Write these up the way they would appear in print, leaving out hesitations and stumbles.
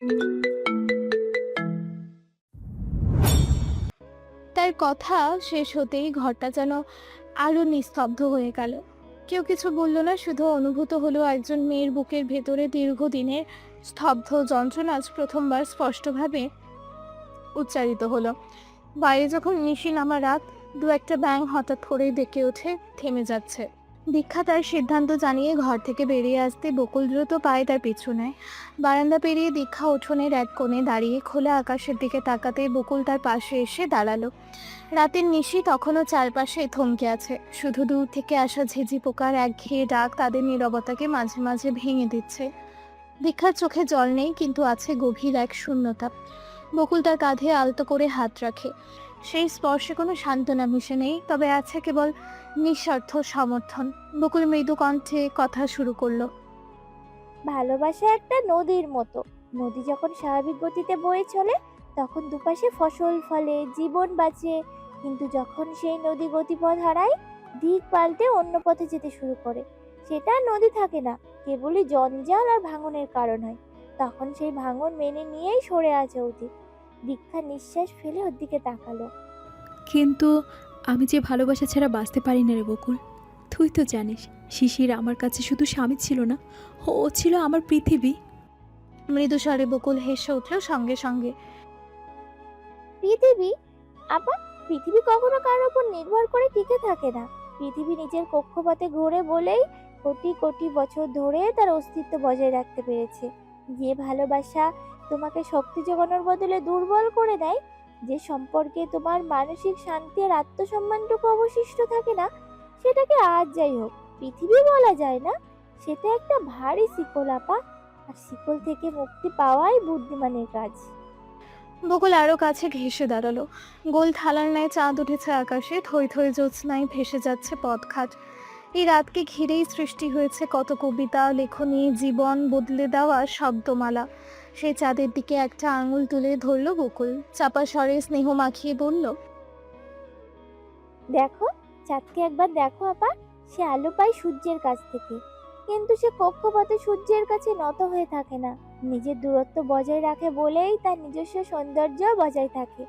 তার কথা শেষ হতেই ঘরটা যেন আরো নিস্তব্ধ হয়ে গেল। কেউ কিছু বলল না, শুধু অনুভূত হলো একজন মেয়ের বুকের ভেতরে দীর্ঘদিনের স্তব্ধ যন্ত্রণা আজ প্রথমবার স্পষ্টভাবে উচ্চারিত হলো। বাইরে যখন নিশি নামা রাত, দু একটা ব্যাঙ হঠাৎ করেই ডেকে ওঠে, থেমে যাচ্ছে। দীক্ষা তার সিদ্ধান্ত জানিয়ে ঘর থেকে বেরিয়ে আসতে বকুল দ্রুত পায়ে তার পিছু নেয়। বারান্দা পেরিয়ে দীক্ষা উঠোনের এক কোণে দাঁড়িয়ে খোলা আকাশের দিকে তাকাতেই বকুল তার পাশে এসে দাঁড়ালো। রাতের নিশি তখনও চারপাশে থমকে আছে, শুধু দূর থেকে আসা ঝিঝি পোকার একঘেয়ে ডাক তাদের নীরবতাকে মাঝে মাঝে ভেঙে দিচ্ছে। দীক্ষার চোখে জল নেই, কিন্তু আছে গভীর এক শূন্যতা। বকুল তার কাঁধে আলতো করে হাত রাখে। সেই স্পর্শে কোনো সান্ত্বনা মিশে নেই, তবে আছে কেবল নিঃস্বার্থ সমর্থন। বকুল মৃদু কণ্ঠে কথা শুরু করলো। ভালোবাসা একটা নদীর মতো। নদী যখন স্বাভাবিক গতিতে বয়ে চলে তখন দুপাশে ফসল ফলে, জীবন বাঁচে। কিন্তু যখন সেই নদী গতিপথ হারায়, দিক পাল্টে অন্য পথে যেতে শুরু করে, সেটা আর নদী থাকে না, কেবলই জঞ্জাল আর ভাঙনের কারণ হয়। তখন সেই ভাঙন মেনে নিয়েই সরে আসা উচিত। দীক্ষা নিঃশ্বাস ফেলে ওর দিকে তাকালো। কিন্তু আমি যে ভালোবাসা ছাড়া বাঁচতে পারি না রে বকুল। তুই তো জানিস, শিশির আমার কাছে শুধু স্বামী ছিল না, ও ছিল আমার পৃথিবী। মৃদু স্বরে বকুল হেসে উঠল সঙ্গে সঙ্গে। পৃথিবী? আপা, পৃথিবী কখনো কারোর উপর নির্ভর করে টিকে থাকে না। পৃথিবী নিজের কক্ষপথে ঘোরে বলেই কোটি কোটি বছর ধরে তার অস্তিত্ব বজায় রাখতে পেরেছে। যে ভালোবাসা তোমাকে শক্তি যোগানোর বদলে দুর্বল করে দেয়, যে সম্পর্কে তোমার মানসিক শান্তি আর আত্মসম্মানটুকু অবশিষ্ট থাকে না, সেটাকে আজ যাই হোক পৃথিবী বলা যায় না। সেটা একটা ভারী শিকল আপা, আর শিকল থেকে মুক্তি পাওয়াই বুদ্ধিমানের কাজ। বকুল আরো কাছে ঘেঁষে দাঁড়ালো। গোল থালার ন্যায় চাঁদ উঠেছে আকাশে, থই থই জ্যোৎস্নায় ভেসে যাচ্ছে পথঘাট। এই রাতকে ঘিরেই সৃষ্টি হয়েছে কত কবিতা, লেখনী, জীবন বদলে দেওয়া শব্দমালা। সেই চাঁদের দিকে একটা আঙুল তুলে ধরল বকুল, চাপা স্বরে স্নেহ মাখিয়ে বলল। দেখো, চাঁদকে একবার দেখো আপা। সে আলো পায় সূর্যের কাছ থেকে, কিন্তু সে কক্ষপথে সূর্যের কাছে নত হয়ে থাকে না। নিজের দূরত্ব বজায় রাখে বলেই তার নিজস্ব সৌন্দর্য বজায় থাকে,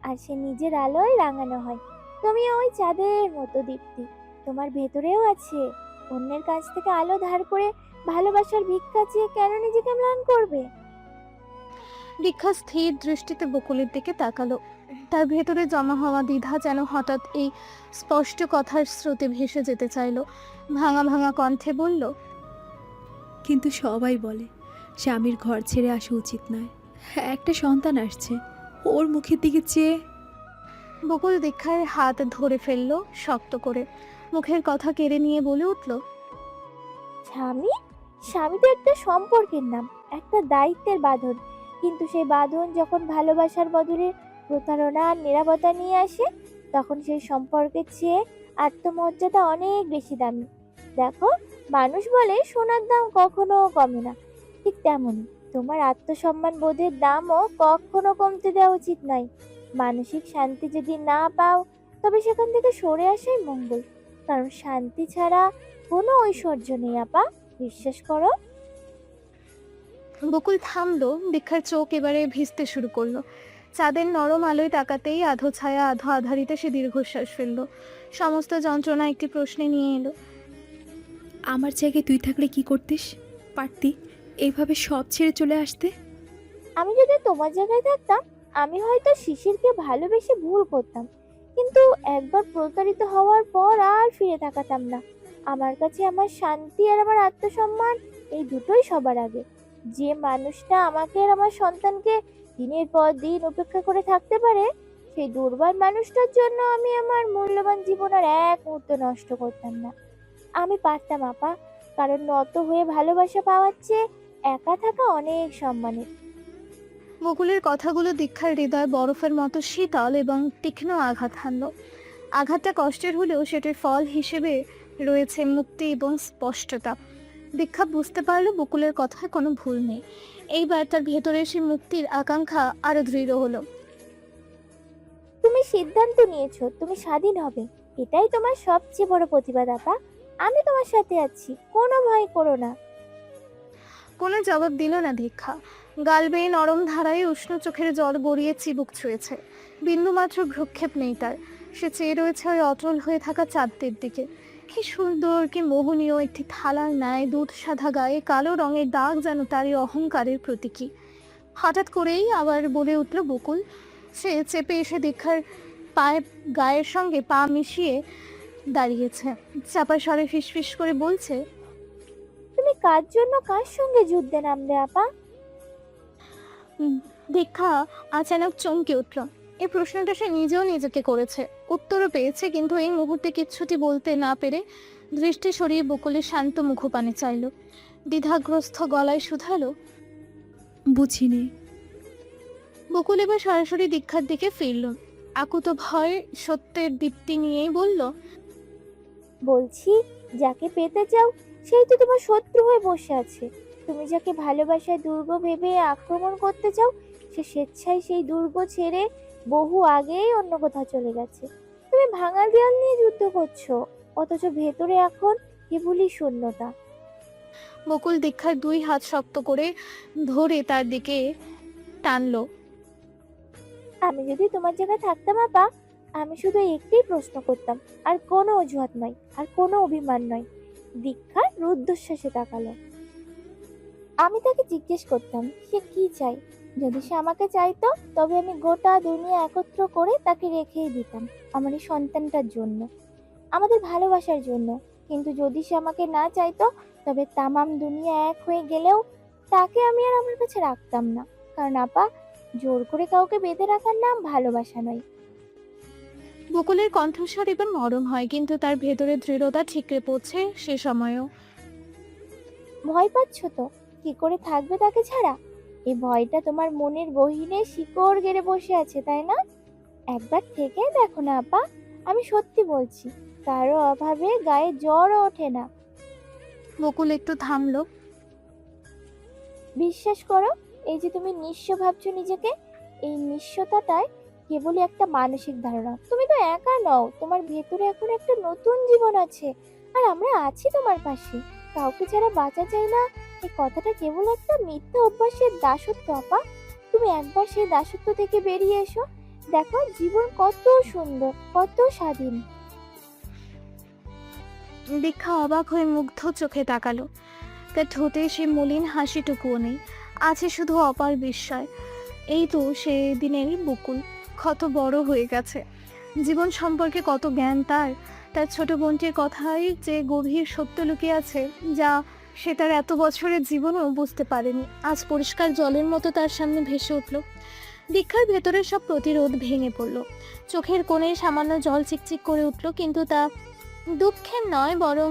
আর সে নিজের আলোয় রাঙানো হয়। তুমি ওই চাঁদের মতো দীপ্তি, তোমার ভেতরেও আছে। অন্যের কাছ থেকে আলো ধার করে ভালোবাসার ভিক্ষা চেয়ে কেন নিজেকে ম্লান করবে? দীক্ষা স্থির দৃষ্টিতে বকুলের দিকে তাকালো। তার ভেতরে জমা হওয়া দ্বিধা যেন হঠাৎ এই স্পষ্ট কথার স্রোতে ভেসে যেতে চাইলো। ভাঙা ভাঙা কণ্ঠে বলল। কিন্তু সবাই বলে স্বামীর ঘর ছেড়ে আসা উচিত নয়। একটা সন্তান আসছে, ওর মুখের দিকে চেয়ে। বকুল দীক্ষার হাত ধরে ফেললো শক্ত করে, মুখের কথা কেড়ে নিয়ে বলে উঠল। স্বামী? স্বামী তো একটা সম্পর্কের নাম, একটা দায়িত্বের বাঁধন। কিন্তু সেই বাঁধন যখন ভালোবাসার বদলে প্রতারণা আর নিরাপত্তা নিয়ে আসে, তখন সেই সম্পর্কের চেয়ে আত্মমর্যাদা অনেক বেশি দামি। দেখো, মানুষ বলে সোনার দাম কখনো কমে না, ঠিক তেমনই তোমার আত্মসম্মান বোধের দামও কখনো কমতে দেওয়া উচিত নয়। মানসিক শান্তি যদি না পাও, তবে সেখান থেকে সরে আসাই মঙ্গল। কারণ শান্তি ছাড়া কোনো ঐশ্বর্য নেই আপা, বিশ্বাস করো। বকুল থামলো, দীক্ষার চোখ এবারে ভিজতে শুরু করলো। চাঁদের নরম আলোয় তাকাতেই আধো ছায়া আধো আধারিতে সে দীর্ঘশ্বাস ফেললো। সমস্ত যন্ত্রণা একটি প্রশ্নে নিয়ে এলো। আমার জায়গায় তুই থাকলে কি করতিস? পারতি এইভাবে সব ছেড়ে চলে আসতে? আমি যদি তোমার জায়গায় থাকতাম, আমি হয়তো শিশিরকে ভালোবেসে ভুল করতাম, কিন্তু একবার প্রতারিত হওয়ার পর আর ফিরে তাকাতাম না। আমার কাছে আমার শান্তি আর আমার আত্মসম্মান, এই দুটোই সবার আগে। যে মানুষটা আমাকে আর আমার সন্তানকে দিনের পর দিন উপেক্ষা করে থাকতে পারে, সেই দুর্বল মানুষটার জন্য আমি আমার মূল্যবান জীবন আর এক মুহূর্ত নষ্ট করতাম না। আমি পারতাম আপা, কারণ নত হয়ে ভালোবাসা পাওয়ার চেয়ে একা থাকা অনেক সম্মানের। বকুলের কথাগুলো দীক্ষার হৃদয় বরফের মতো শীতল এবং তীক্ষ্ণ আঘাত হানল। আঘাতটা কষ্টের হলেও সেটার ফল হিসেবে রয়েছে মুক্তি এবং স্পষ্টতা। দীক্ষা বুঝতে পারলো বকুলের কথায় কোনো ভুল নেই। এইবার তার ভেতরে সে মুক্তির আকাঙ্ক্ষা আরো দৃঢ় হলো। তুমি সিদ্ধান্ত নিয়েছো, তুমি স্বাধীন হবে, এটাই তোমার সবচেয়ে বড় প্রতিবাদ আপা। আমি তোমার সাথে আছি, কোনো ভয় করো না। কোনো জবাব দিল না দীক্ষা। গাল বেয়ে নরম ধারায় উষ্ণ চোখের জল গড়িয়ে চিবুক ছুঁয়েছে। বিন্দুমাত্র ভ্রুক্ষেপ নেই তার। সে চেয়ে রয়েছে ওই অটল হয়ে থাকা চাঁদটির দিকে। কি সুন্দর, কি মোহনীয় একটি থালার ন্যায় দুধ সাদা গায়ে কালো রঙের দাগ যেন তারই অহংকারের প্রতীকী। হঠাৎ করেই আবার বলে উঠল বকুল। সে চেপে এসে দীক্ষার পায়ে গায়ের সঙ্গে পা মিশিয়ে দাঁড়িয়েছে। চাপা স্বরে ফিসফিস করে বলছে, তুমি কার জন্য কার সঙ্গে যুদ্ধে নামলে আপা? দীক্ষা আচানক চমকে উঠল। এই প্রশ্নটা সে নিজেও নিজেকে করেছে, উত্তরও পেয়েছে, কিন্তু এই মুহূর্তে কিচ্ছুটি বলতে না পেরে দৃষ্টি সরিয়ে বকুলের শান্ত মুখপানে চাইল। দ্বিধাগ্রস্ত গলায় শুধালো, বুঝিনি। বকুল এবার সরাসরি দীক্ষার দিকে ফিরল। আকুত ভয় সত্যের দীপ্তি নিয়েই বলল, বলছি, যাকে পেতে চাও সেই তো তোমার শত্রু হয়ে বসে আছে। তুমি যাকে ভালোবাসায় দুর্গ ভেবে আক্রমণ করতে চাও, সে স্বেচ্ছায় সেই দুর্গ ছেড়ে বহু আগেই অন্য কোথাও চলে গেছে। তুমি ভাঙা দেয়াল নিয়ে যুদ্ধ করছো, অথচ ভেতরে এখন কেবলই শূন্যতা। বকুল দীক্ষার দুই হাত শক্ত করে ধরে তার দিকে টানলো। আমি যদি তোমার জায়গায় থাকতাম আপা, আমি শুধু একটাই প্রশ্ন করতাম, আর কোনো অজুহাত নয়, আর কোনো অভিমান নয়। দীক্ষা রুদ্ধশ্বাসে তাকালো। আমি তাকে জিজ্ঞেস করতাম সে কি চাই। যদি সে আমাকে চাইতো, তবে আমি গোটা দুনিয়া একত্র করে তাকে রেখেই দিতাম, আমার এই সন্তানটার জন্য, আমাদের ভালোবাসার জন্য। কিন্তু যদি সে আমাকে না চাইতো, তবে তামাম দুনিয়া এক হয়ে গেলেও তাকে আমি আর আমার কাছে রাখতাম না। কারণ আপা, জোর করে কাউকে বেঁধে রাখার নাম ভালোবাসা নয়। বকুলের কণ্ঠস্বর এবার নরম হয়, কিন্তু তার ভেতরে দৃঢ়তা ঠিকরে পড়ছে সে সময়ও। ভয় পাচ্ছ তো? কি করে থাকবে তাকে ছাড়া? এই ভয়টা তোমার মনের গহীনে শিকড় গেড়ে বসে আছে, তাই না? একবার থেকে দেখো না আপা, আমি সত্যি বলছি, কারো অভাবে গায়ে জ্বরও ওঠে না। বকুল একটু থামলো। বিশ্বাস করো, এই যে তুমি নিঃস্ব ভাবছো নিজেকে, এই নিঃস্বতাটাই কেবলই একটা মানসিক ধারণা। তুমি তো একা নও, তোমার ভেতরে এখন একটা নতুন জীবন আছে, আর আমরা আছি তোমার পাশে। কাউকে ছাড়া বাঁচা যায় না, এই কথাটা কেবল একটা মিথ্যা অভ্যাসের দাসত্ব আপা। তুমি একবার সেই দাসত্ব থেকে বেরিয়ে এসো, দেখো জীবন কত সুন্দর, কত স্বাধীন। দীক্ষা অবাক হয়ে মুগ্ধ চোখে তাকালো। তার ঠোঁটে সে মলিন হাসিটুকুও নেই, আছে শুধু অপার বিস্ময়। এই তো সে দিনের বকুল, কত বড় হয়ে গেছে। জীবন সম্পর্কে কত জ্ঞান তার। তার ছোট বোনটির কথাই যে গভীর সত্য লুকিয়ে আছে, যা সে তার এত বছরের জীবনেও বুঝতে পারেনি, আজ পরিষ্কার জলের মতো তার সামনে ভেসে উঠল। দীক্ষার ভেতরের সব প্রতিরোধ ভেঙে পড়ল। চোখের কোণে সামান্য জল চিকচিক করে উঠল, কিন্তু তা দুঃখের নয়, বরং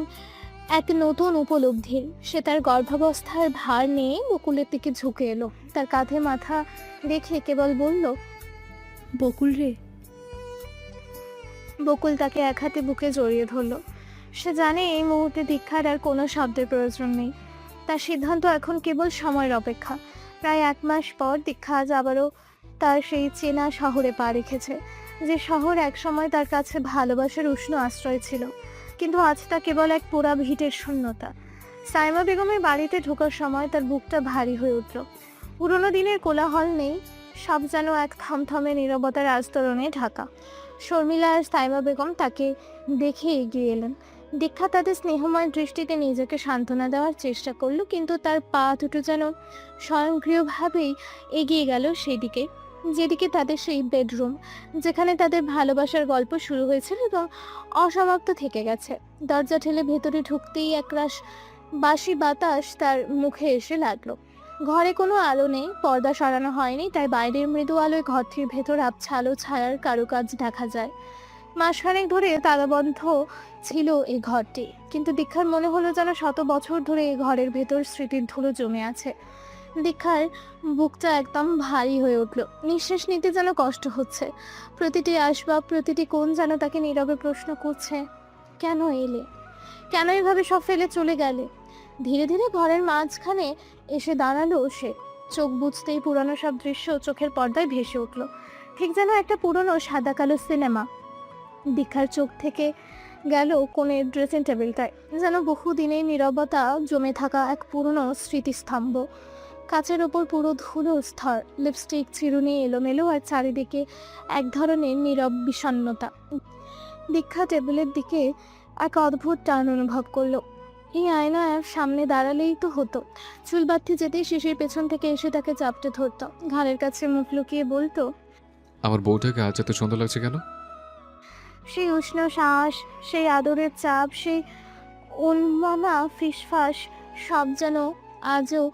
এক নতুন উপলব্ধির। সে তার গর্ভাবস্থার ভার নিয়ে বকুলের দিকে ঝুঁকে এলো, তার কাঁধে মাথা রেখে কেবল বলল, বকুল রে। বকুল তাকে এক হাতে বুকে জড়িয়ে ধরল। সে জানে এই মুহূর্তে দীক্ষার আর কোনো শব্দের প্রয়োজন নেই। তার সিদ্ধান্ত এখন কেবল সময়ের অপেক্ষা। প্রায় 1 মাস পর দীক্ষা আজ আবারও তার সেই চেনা শহরে পা রেখেছে, যে শহর একসময় তার কাছে ভালোবাসার উষ্ণ আশ্রয় ছিল, কিন্তু আজ তা কেবল এক পোড়া ভিটের শূন্যতা। সাইমা বেগমের বাড়িতে ঢোকার সময় তার বুকটা ভারী হয়ে উঠল। পুরোনো দিনের কোলাহল নেই, সব যেন এক থমথমে নীরবতার আস্তরণে ঢাকা। শর্মিলা আর সাইমা বেগম তাকে দেখে এগিয়ে এলেন। দীক্ষা তাদের স্নেহময় দৃষ্টিতে নিজেকে সান্ত্বনা দেওয়ার চেষ্টা করলো, কিন্তু তার পা দুটো যেন স্বয়ংক্রিয়ভাবেই এগিয়ে গেল সেদিকে, যেদিকে তাদের সেই বেডরুম, যেখানে তাদের ভালোবাসার গল্প শুরু হয়েছিল এবং অসমাপ্ত থেকে গেছে। দরজা ঠেলে ভেতরে ঢুকতেই একরাশ বাসি বাতাস তার মুখে এসে লাগলো। ঘরে কোনো আলো নেই, পর্দা সরানো হয়নি, তাই বাইরের মৃদু আলোয় ঘরটির ভেতর আবছা আলো ছায়ার কারুকাজ দেখা যায়। মাসখানেক ধরে তালাবন্ধ ছিল এই ঘরটি, কিন্তু দীক্ষার মনে হলো যেন শত বছর ধরে এই ঘরের ভেতর স্মৃতির ধুলো জমে আছে। দীক্ষার বুকটা একদম ভারী হয়ে উঠল, নিঃশ্বাস নিতে যেন কষ্ট হচ্ছে। প্রতিটি আসবাব, প্রতিটি কোণ যেন তাকে নীরবে প্রশ্ন করছে, কেন এলে, কেন এভাবে সব ফেলে চলে গেলে। ধীরে ধীরে ঘরের মাঝখানে এসে দাঁড়ালো সে। চোখ বুঝতেই পুরনো সব দৃশ্য চোখের পর্দায় ভেসে উঠল, ঠিক যেন একটা পুরনো সাদা কালো সিনেমা। দীক্ষার চোখ থেকে গেল কোণের ড্রেসিং টেবিলটায়, যেন বহুদিনের নীরবতা জমে থাকা এক পুরনো স্মৃতিস্তম্ভ। কাচের ওপর পুরো ধুলোর স্তর, লিপস্টিক, চিরুনি এলোমেলো, আর চারিদিকে এক ধরনের নীরব বিষণ্ণতা। দীক্ষা টেবিলের দিকে এক অদ্ভুত টান অনুভব করলো। এই আয়নার সামনে দাঁড়ালেই তো হতো। চুল বাঁধতে যেতেই শিশির পেছন থেকে এসে তাকে চাপটে ধরতো, ঘাড়ের কাছে মুখ লুকিয়ে বলতো, আমার বউটাকে আজ এত সুন্দর লাগছে কেন? সেই উষ্ণ শ্বাস, সেই আদরের চাপ, সেই উন্মানা ফিসফাস, সব যেন আজও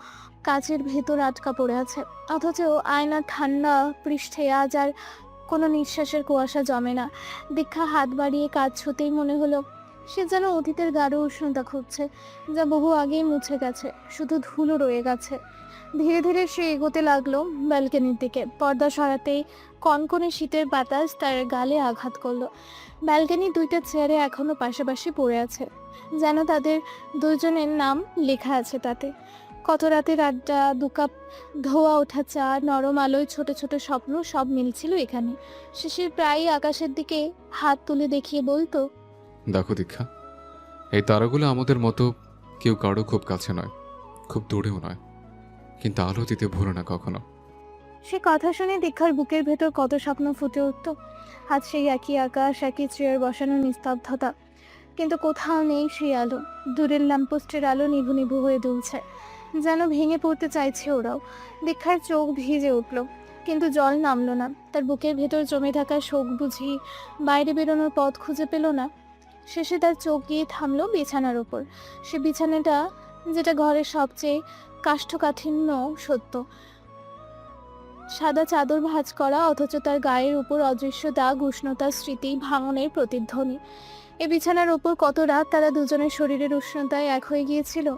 কাচের ভেতর আটকা পড়ে আছে। অথচ আয়নার ঠান্ডা পৃষ্ঠে আজ আর কোনো নিঃশ্বাসের কুয়াশা জমে না। দীক্ষা হাত বাড়িয়ে কাজ ছুতেই মনে হলো সে যেন অতীতের গাঢ় উষ্ণতা খুঁজছে, যা বহু আগেই মুছে গেছে, শুধু ধুলো রয়ে গেছে। ধীরে ধীরে সে এগোতে লাগলো ব্যালকনির দিকে। পর্দা সরাতেই কনকনে শীতের বাতাস তার গালে আঘাত করলো। ব্যালকনির দুইটা চেয়ারে এখনো পাশাপাশি পড়ে আছে, যেন তাদের দুজনের নাম লেখা আছে তাতে। কত রাতের আড্ডা, 2 কাপ ধোয়া ওঠা চা, নরম আলোয় ছোট ছোট স্বপ্ন, সব মিলছিল এখানে। শিশির প্রায়ই আকাশের দিকে হাত তুলে দেখিয়ে বলতো, দেখো দীক্ষা, এই তারাগুলো আমাদের মতো কেউ কারো খুব কাছে নয়, খুব দূরেও নয়, কিন্তু আলো দিতে ভুলো না কখনো। সে কথা শুনে দীক্ষার বুকের ভেতর কত স্বপ্ন ফুটে উঠত। আজ সেই একই আকাশ, একই চেয়ার বসানো নিস্তব্ধতা, কিন্তু কোথাও নেই সেই আলো। দূরের ল্যাম্পপোস্টের আলো নিভু নিভু হয়ে দুলছে, যেন ভেঙে পড়তে চাইছে ওরাও। দীক্ষার চোখ ভিজে উঠল, কিন্তু জল নামলো না। তার বুকের ভেতর জমে থাকা শোক বুঝি বাইরে বেরোনোর পথ খুঁজে পেল না। শেষে তার চোখ গিয়ে থামলো বিছানার ওপর। সে বিছানাটা, যেটা ঘরের সবচেয়ে কাষ্ঠকাঠিন্য সত্য, সাদা চাদর ভাঁজ করা, অথচ তার গায়ের উপর অদৃশ্য দাগ, উষ্ণতার স্মৃতি, ভাঙনের প্রতিধ্বনি। এ বিছানার ওপর কত রাত তারা দুজনের শরীরের উষ্ণতায় এক হয়ে গিয়েছিল।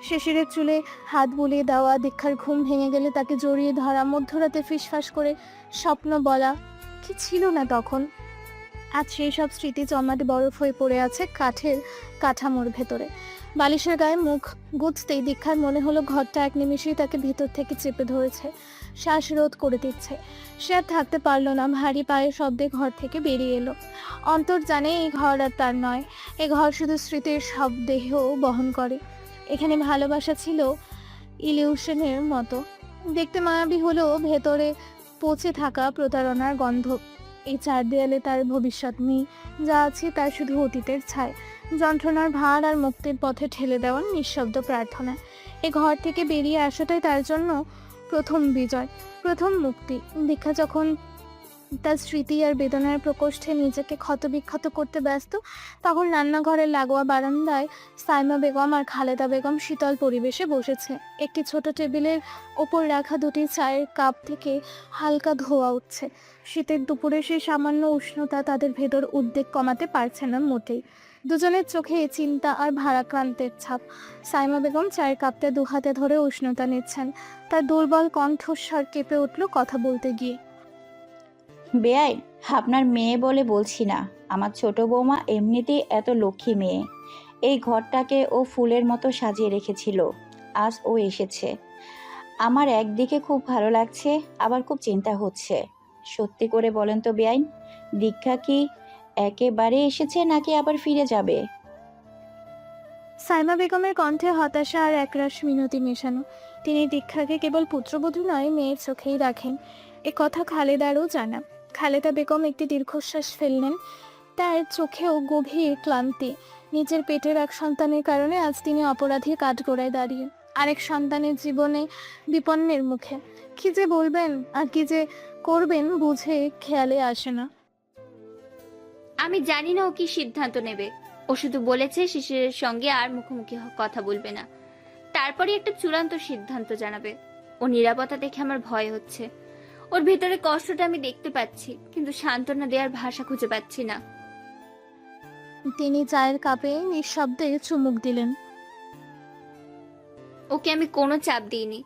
শিশিরের চুলে হাত বুলিয়ে দেওয়া, দীক্ষার ঘুম ভেঙে গেলে তাকে জড়িয়ে ধরা, মধ্যরাতে ফিসফাস করে স্বপ্ন বলা, কি ছিল না তখন। আজ সেই সব স্মৃতি জমাট বরফ হয়ে পড়ে আছে কাঠের কাঠামোর ভেতরে। বালিশের গায়ে মুখ গুজতেই দীক্ষার মনে হলো ঘরটা এক নিমিষেই তাকে ভিতর থেকে চেপে ধরেছে, শ্বাসরোধ করে দিচ্ছে। সে আর থাকতে পারলো না, ভারী পায়ের শব্দে ঘর থেকে বেরিয়ে এলো। অন্তর জানে এই ঘর আর তার নয়, এ ঘর শুধু স্মৃতির শবদেহ বহন করে। এখানে ভালোবাসা ছিল ইলিউশনের মতো, দেখতে মায়াবী হলেও ভেতরে পচে থাকা প্রতারণার গন্ধ। এই 4 দেয়ালে তার ভবিষ্যৎ নেই, যা আছে তার শুধু অতীতের ছাই, যন্ত্রণার ভার আর মুক্তির পথে ঠেলে দেওয়ার নিঃশব্দ প্রার্থনা। এ ঘর থেকে বেরিয়ে আসাটাই তার জন্য প্রথম বিজয়, প্রথম মুক্তি। দীক্ষা যখন তার স্মৃতি আর বেদনার প্রকোষ্ঠে নিজেকে ক্ষতবিক্ষত করতে ব্যস্ত, তখন রান্নাঘরের লাগোয়া বারান্দায় সাইমা বেগম আর খালেদা বেগম শীতল পরিবেশে বসেছে। একটি ছোট টেবিলের ওপর রাখা 2টি চায়ের কাপ থেকে হালকা ধোঁয়া উঠছে। শীতের দুপুরে সেই সামান্য উষ্ণতা তাদের ভেতর উদ্বেগ কমাতে পারছে না মোটেই। দুজনের চোখে চিন্তা আর ভারাক্রান্তের ছাপ। সাইমা বেগম চায়ের কাপটা 2 হাতে ধরে উষ্ণতা নিচ্ছেন। তার দুর্বল কণ্ঠস্বর কেঁপে উঠল কথা বলতে গিয়ে। বেআই, আপনার মেয়ে বলে বলছি না, আমার ছোট বৌমা এমনিতেই এত লক্ষ্মী মেয়ে। এই ঘরটাকে ও ফুলের মতো সাজিয়ে রেখেছিল, আজ ও এসেছে। আমার একদিকে খুব ভালো লাগছে, আবার খুব চিন্তা হচ্ছে। সত্যি করে বলেন তো বেআই, দীক্ষা কি একেবারে এসেছে নাকি আবার ফিরে যাবে? সাইমা বেগমের কণ্ঠে হতাশা আর একরাশ মিনতি মেশানো। তিনি দীক্ষাকে কেবল পুত্রবধূ নয়, মেয়ের চোখেই রাখেন, এ কথা খালেদারও জানা। খালেদা বেগম একটি দীর্ঘশ্বাস ফেললেন, তার চোখেও গভীর ক্লান্তি। নিজের পেটের এক সন্তানের কারণে আজ তিনি অপরাধীর কাঠগড়ায় দাঁড়িয়ে, আরেক সন্তানের জীবনে বিপন্নের মুখে। কি যে বলবেন আর কি যে করবেন বুঝে খেয়ালে আসে না। আমি জানি না ও কি সিদ্ধান্ত নেবে। ও শুধু বলেছে শিশিরের সঙ্গে আর মুখোমুখি কথা বলবে না, তারপরে একটা চূড়ান্ত সিদ্ধান্ত জানাবে। ও নিরাপত্তা দেখে আমার ভয় হচ্ছে। ওর ভেতরে কষ্টটা আমি দেখতে পাচ্ছি, কিন্তু সান্ত্বনা দেওয়ার ভাষা খুঁজে পাচ্ছি না। তিনি চায়ের কাপে নিঃশব্দে চুমুক দিলেন। ওকে আমি কোনো চাপ দিইনি।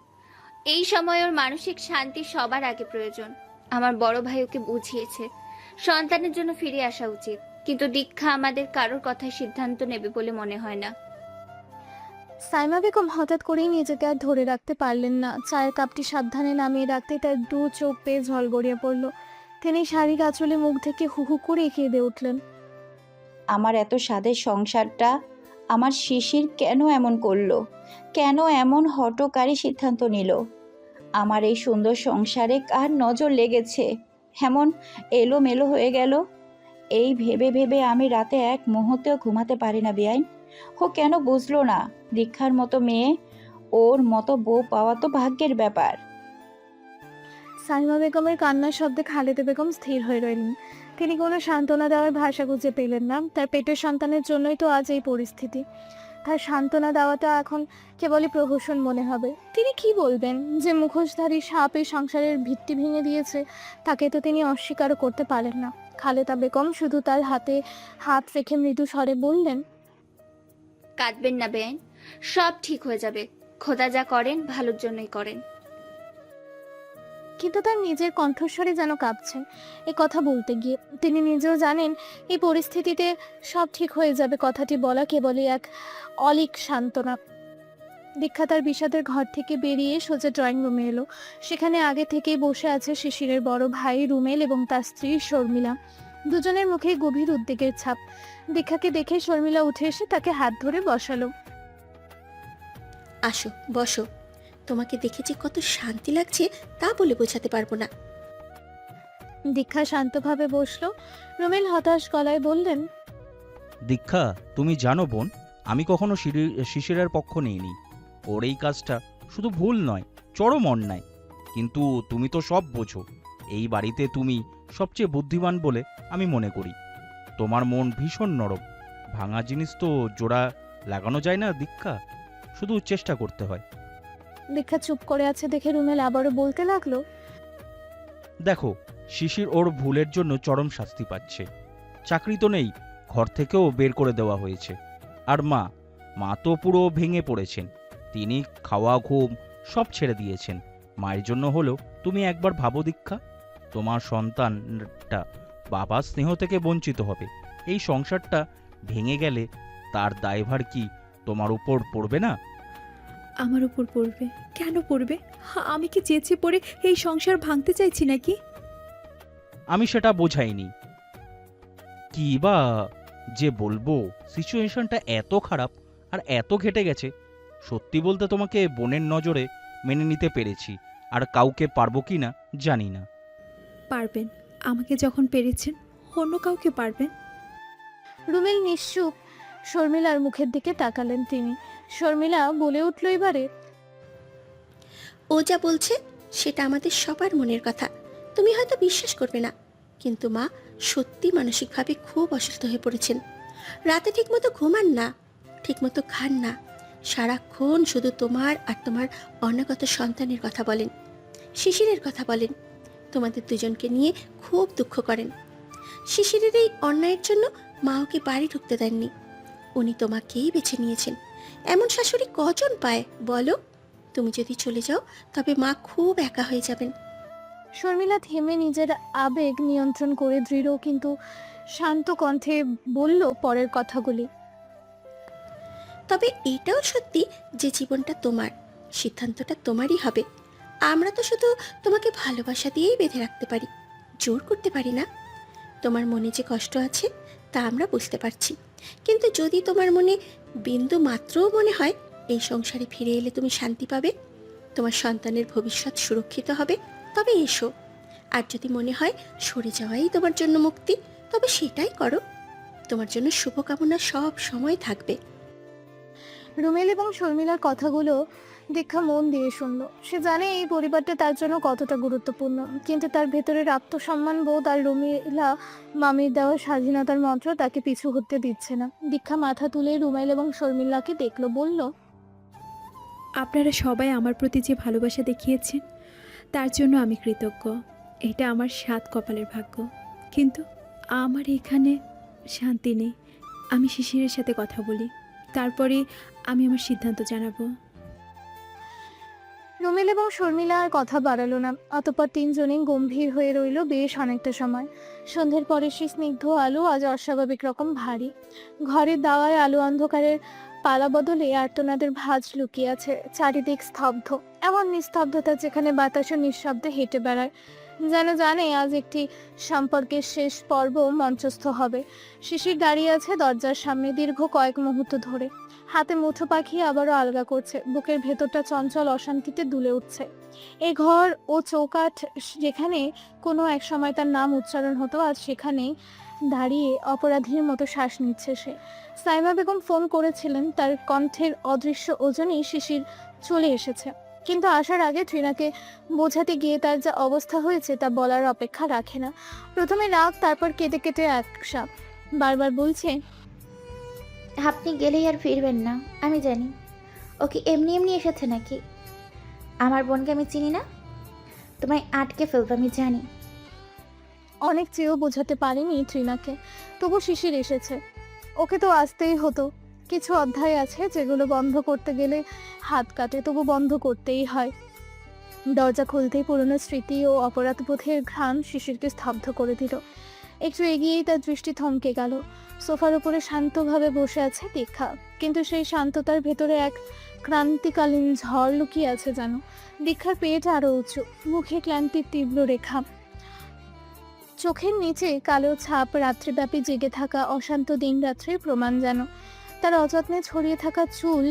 এই সময় ওর মানসিক শান্তি সবার আগে প্রয়োজন। আমার বড় ভাই ওকে বুঝিয়েছে সন্তানের জন্য ফিরে আসা উচিত, কিন্তু দীক্ষা আমাদের কারোর কথায় সিদ্ধান্ত নেবে বলে মনে হয় না। সাইমা বেগম হঠাৎ করেই নিজেকে আর ধরে রাখতে পারলেন না। চায়ের কাপটি সাবধানে নামিয়ে রাখতে তার 2 চোখ পেয়ে জল গড়িয়ে পড়ল। তিনি শাড়ির আঁচলে মুখ থেকে হু হু করে কেঁদে উঠলেন। আমার এত স্বাদের সংসারটা আমার শিশির কেন এমন করলো? কেন এমন হঠকারী সিদ্ধান্ত নিল? আমার এই সুন্দর সংসারে কার নজর লেগেছে? এমন এলোমেলো হয়ে গেল। এই ভেবে ভেবে আমি রাতে এক মুহূর্তেও ঘুমাতে পারি না বেআইন। ও কেন বুঝলো না? দীক্ষার মতো মেয়ে, ওর মতো বউ পাওয়া তো ভাগ্যের ব্যাপার। সাইমা বেগমের কান্নার শব্দে খালেদা বেগম স্থির হয়ে রইলেন। তিনি কোনো সান্ত্বনা দেওয়ার ভাষা খুঁজে পেলেন না। তার পেটের সন্তানের জন্যই তো আজ এই পরিস্থিতি। তার সান্ত্বনা দেওয়াটা এখন কেবলই প্রহসন মনে হবে। তিনি কি বলবেন? যে মুখোশধারী সাপ এই সংসারের ভিত্তি ভেঙে দিয়েছে, তাকে তো তিনি অস্বীকারও করতে পারেন না। খালেদা বেগম শুধু তার হাতে হাত রেখে মৃদু স্বরে বললেন, কাঁদবেন না বেআইন, সব ঠিক হয়ে যাবে। খোদা যা করেন ভালোর জন্যই করেন। কিন্তু তার নিজের কণ্ঠস্বরে যেন কাঁপছে এ কথা বলতে গিয়ে। তিনি নিজেও জানেন এই পরিস্থিতিতে সব ঠিক হয়ে যাবে কথাটি বলা কেবলই এক অলীক সান্ত্বনা। দীক্ষা তার বিষাদের ঘর থেকে বেরিয়ে সোজা ড্রয়িং রুমে এলো। সেখানে আগে থেকেই বসে আছে শিশিরের বড় ভাই রুমেল এবং তার স্ত্রী শর্মিলা। দুজনের মুখে গভীর উদ্বেগের ছাপ। দীক্ষাকে দেখে শর্মিলা উঠে এসে তাকে হাত ধরে বসালো। আসো, বসো। তোমাকে দেখে যে কত শান্তি লাগছে তা বলে বোঝাতে পারবো না। দীক্ষা শান্তভাবে বসলো। রুমেল হতাশ গলায় বললেন, দীক্ষা, তুমি জানো বোন, আমি কখনো শিশিরের পক্ষ নিইনি। ওর এই কাজটা শুধু ভুল নয়, চরম অন্যায়। কিন্তু তুমি তো সব বোঝো। এই বাড়িতে তুমি সবচেয়ে বুদ্ধিমান বলে আমি মনে করি। তোমার মন ভীষণ নরম। ভাঙা জিনিস তো জোড়া লাগানো যায় না দীক্ষা, শুধু চেষ্টা করতে হয়। দীক্ষা চুপ করে আছে দেখে রুমেল আবারও বলতে লাগলো, দেখো, শিশির ওর ভুলের জন্য চরম শাস্তি পাচ্ছে। চাকরি তো নেই, ঘর থেকেও বের করে দেওয়া হয়েছে। আর মা তো পুরো ভেঙে পড়েছেন। তিনি খাওয়া ঘুম সব ছেড়ে দিয়েছেন। মায়ের জন্য হলেও তুমি একবার ভাবো দীক্ষা, তোমার সন্তানটা বাবার স্নেহ থেকে বঞ্চিত হবে। এই সংসারটা ভেঙে গেলে তার দায়ভার কি তোমার উপর পড়বে না? আমার উপর পড়বে? কেন পড়বে? আমি কি চেঁচে পড়ে এই সংসার ভাঙতে চাইছি নাকি? আমি সেটা বোঝাইনি। কি বা যে বলবো, সিচুয়েশনটা এত খারাপ আর এত ঘেটে গেছে। সত্যি বলতে তোমাকে বোনের নজরে মেনে নিতে পেরেছি, আর কাউকে পারবো কি না জানি না। পারবেন। আমাকে যখন পেরেছেন, অন্য কাউকে পারবেন। রুমেল নিশ্চুপ শর্মিলার মুখের দিকে তাকালেন তিনি। শর্মিলা বলে উঠল এবারে, ও যা বলছে সেটা আমাদের সবার মনের কথা। তুমি হয়তো বিশ্বাস করবে না, কিন্তু মা সত্যি মানসিকভাবে খুব অসুস্থ হয়ে পড়েছেন। রাতে ঠিকমতো ঘুমান না, ঠিকমতো খান না, সারাক্ষণ শুধু তোমার আর তোমার অনাগত সন্তানের কথা বলেন, শিশিরের কথা বলেন। তোমাদের দুজনকে নিয়ে খুব দুঃখ করেন। শিশিরের এই অন্যায়ের জন্য মা ওকে বাড়ি ঢুকতে দেননি। উনি তোমাকেই বেছে নিয়েছেন। এমন শাশুড়ি কজন পায় বলো? তুমি যদি চলে যাও তবে মা খুব একা হয়ে যাবেন। শর্মিলা থেমে নিজের আবেগ নিয়ন্ত্রণ করে দৃঢ় কিন্তু শান্ত কণ্ঠে বলল পরের কথাগুলি। তবে এটাও সত্যি যে জীবনটা তোমার, সিদ্ধান্তটা তোমারই হবে। আমরা তো শুধু তোমাকে ভালোবাসা দিয়েই বেঁধে রাখতে পারি, জোর করতে পারি না। তোমার মনে যে কষ্ট আছে তা আমরা বুঝতে পারছি, কিন্তু যদি তোমার মনে বিন্দু মাত্রও মনে হয় এই সংসারে ফিরে এলে তুমি শান্তি পাবে, তোমার সন্তানের ভবিষ্যৎ সুরক্ষিত হবে, তবে এসো। আর যদি মনে হয় সরে যাওয়াই তোমার জন্য মুক্তি, তবে সেটাই করো। তোমার জন্য শুভকামনা সব সময় থাকবে। রুমেল এবং শর্মিলার কথাগুলো দীক্ষা মন দিয়ে শুনল। সে জানে এই পরিবারটা তার জন্য কতটা গুরুত্বপূর্ণ, কিন্তু তার ভেতরের আত্মসম্মান বোধ আর রুমেলা মামির দেওয়া স্বাধীনতার মন্ত্র তাকে পিছু হতে দিচ্ছে না। দীক্ষা মাথা তুলে রুমেল এবং শর্মিলাকে দেখলো, বলল, আপনারা সবাই আমার প্রতি যে ভালোবাসা দেখিয়েছেন তার জন্য আমি কৃতজ্ঞ। এটা আমার 7 কপালের ভাগ্য। কিন্তু আমার এখানে শান্তি নেই। আমি শিশিরের সাথে কথা বলি, তারপরে আমি আমার সিদ্ধান্ত জানাবো। রুমেল এবং শর্মিলা আর কথা বাড়ালো না। অতঃপর তিনজনেই গম্ভীর হয়ে রইল বেশ অনেকটা সময়। সন্ধ্যের পরে সেই স্নিগ্ধ আলো আজ অস্বাভাবিক রকম ভারী। ঘরের দাওয়ায় আলো অন্ধকারের পালা বদলে আর্তনাদের ভাঁজ লুকিয়ে আছে। চারিদিক স্তব্ধ, এমন নিস্তব্ধতা যেখানে বাতাসও নিঃশব্দে হেঁটে বেড়ায়। যেন জানে আজ একটি সম্পর্কের শেষ পর্ব মঞ্চস্থ হবে। শিশির দাঁড়িয়ে আছে দরজার সামনে দীর্ঘ কয়েক মুহূর্ত ধরে, হাতে মুঠো পাখি আবারও আলগা করছে, বুকের ভেতরটা চঞ্চল অশান্তিতে দুলে উঠছে। এ ঘর ও চৌকাঠ যেখানে কোনো এক সময় তার নাম উচ্চারণ হতো, আজ সেখানেই দাঁড়িয়ে অপরাধীর মতো শ্বাস নিচ্ছে সে। সাইমা বেগম ফোন করেছিলেন, তার কণ্ঠের অদৃশ্য ওজনই শিশির চলে এসেছে। কিন্তু আসার আগে ট্রিনাকে বোঝাতে গিয়ে তার যা অবস্থা হয়েছে তা বলার অপেক্ষা রাখে না। প্রথমে রাগ, তারপর কেটে কেটে একসা বারবার বলছে, আপনি গেলেই আর ফিরবেন না, আমি জানি। ওকে এমনি এমনি এসেছে নাকি? আমার বোনকে আমি চিনি না? তোমায় আটকে ফেলবো, আমি জানি। অনেক চেয়েও বোঝাতে পারেনি ট্রিনাকে, তবু শিশির এসেছে, ওকে তো আসতেই হতো। কিছু অধ্যায় আছে যেগুলো বন্ধ করতে গেলে হাত কাটে, তবু বন্ধ করতেই হয়। দরজা খুলতেই পুরনো স্মৃতি ও অপরাধবোধের ঘ্রাণ শিশিরকে স্তব্ধ করে দিল। একটু এগিয়েই তার দৃষ্টি থমকে গেল। সোফার উপরে শান্তভাবে বসে আছে দীক্ষা, কিন্তু সেই শান্ততার ভেতরে এক ক্রান্তিকালীন ঝড় লুকিয়ে আছে যেন। দীক্ষার পেট আরো উঁচু, মুখে ক্লান্তির তীব্র রেখা, চোখের নিচে কালো ছাপ, রাত্রিব্যাপী জেগে থাকা অশান্ত দিন রাত্রির প্রমাণ যেন। তার অযত্নে ছড়িয়ে থাকা চুল,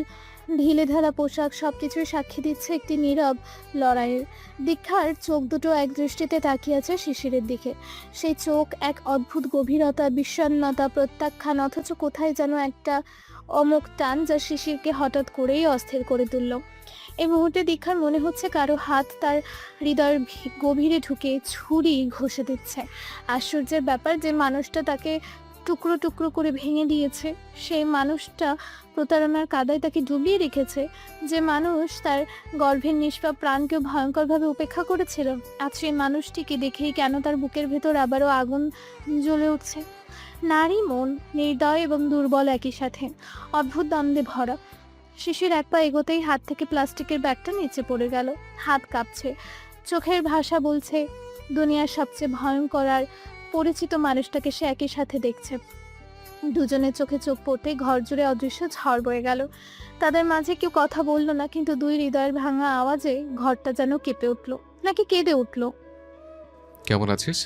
ঢিলে ঢালা পোশাক সবকিছুই সাক্ষী দিচ্ছে একটি নীরব লড়াইয়ের। দীক্ষার চোখ দুটো এক দৃষ্টিতে তাকিয়ে আছে শিশিরের দিকে। সেই চোখ এক অদ্ভুত গভীরতা, বিষণ্ণতা, প্রত্যাখ্যান, অথচ কোথায় যেন একটা অমোঘ টান যা শিশিরকে হঠাৎ করেই অস্থির করে তুলল। এই মুহূর্তে দীক্ষার মনে হচ্ছে কারো হাত তার হৃদয়ের গভীরে ঢুকে ছুরি ঘষে দিচ্ছে। আশ্চর্যের ব্যাপার, যে মানুষটা তাকে টুকরো টুকরো করে ভেঙে দিয়েছে, সেই মানুষটা প্রতারণার কাদায় তাকে ডুবিয়ে রেখেছে। যে মানুষ তার গর্ভের নিষ্পাপ প্রাণকেও ভয়ঙ্করভাবে উপেক্ষা করেছিল, আজ সেই মানুষটিকে দেখেই কেন তার বুকের ভেতর আবারও আগুন জ্বলে উঠছে। নারী মন নির্দয় এবং দুর্বল একই সাথে, অদ্ভুত দ্বন্দ্বে ভরা। শিশির এক পা এগোতেই হাত থেকে প্লাস্টিকের ব্যাগটা নিচে পড়ে গেল। হাত কাঁপছে, চোখের ভাষা বলছে দুনিয়ার সবচেয়ে ভয়ঙ্কর আর পরিচিত মানুষটাকে সে একই সাথে দেখছে। দুজনের চোখে চোখ পড়তেই ঘর জুড়ে অদৃশ্য ঝড় বয়ে গেল। তাদের মাঝে কেউ কথা বলল না, কিন্তু দুই হৃদয়ের ভাঙা আওয়াজে ঘরটা যেন কেঁপে উঠল, নাকি কেঁদে উঠল। কেমন আছিস?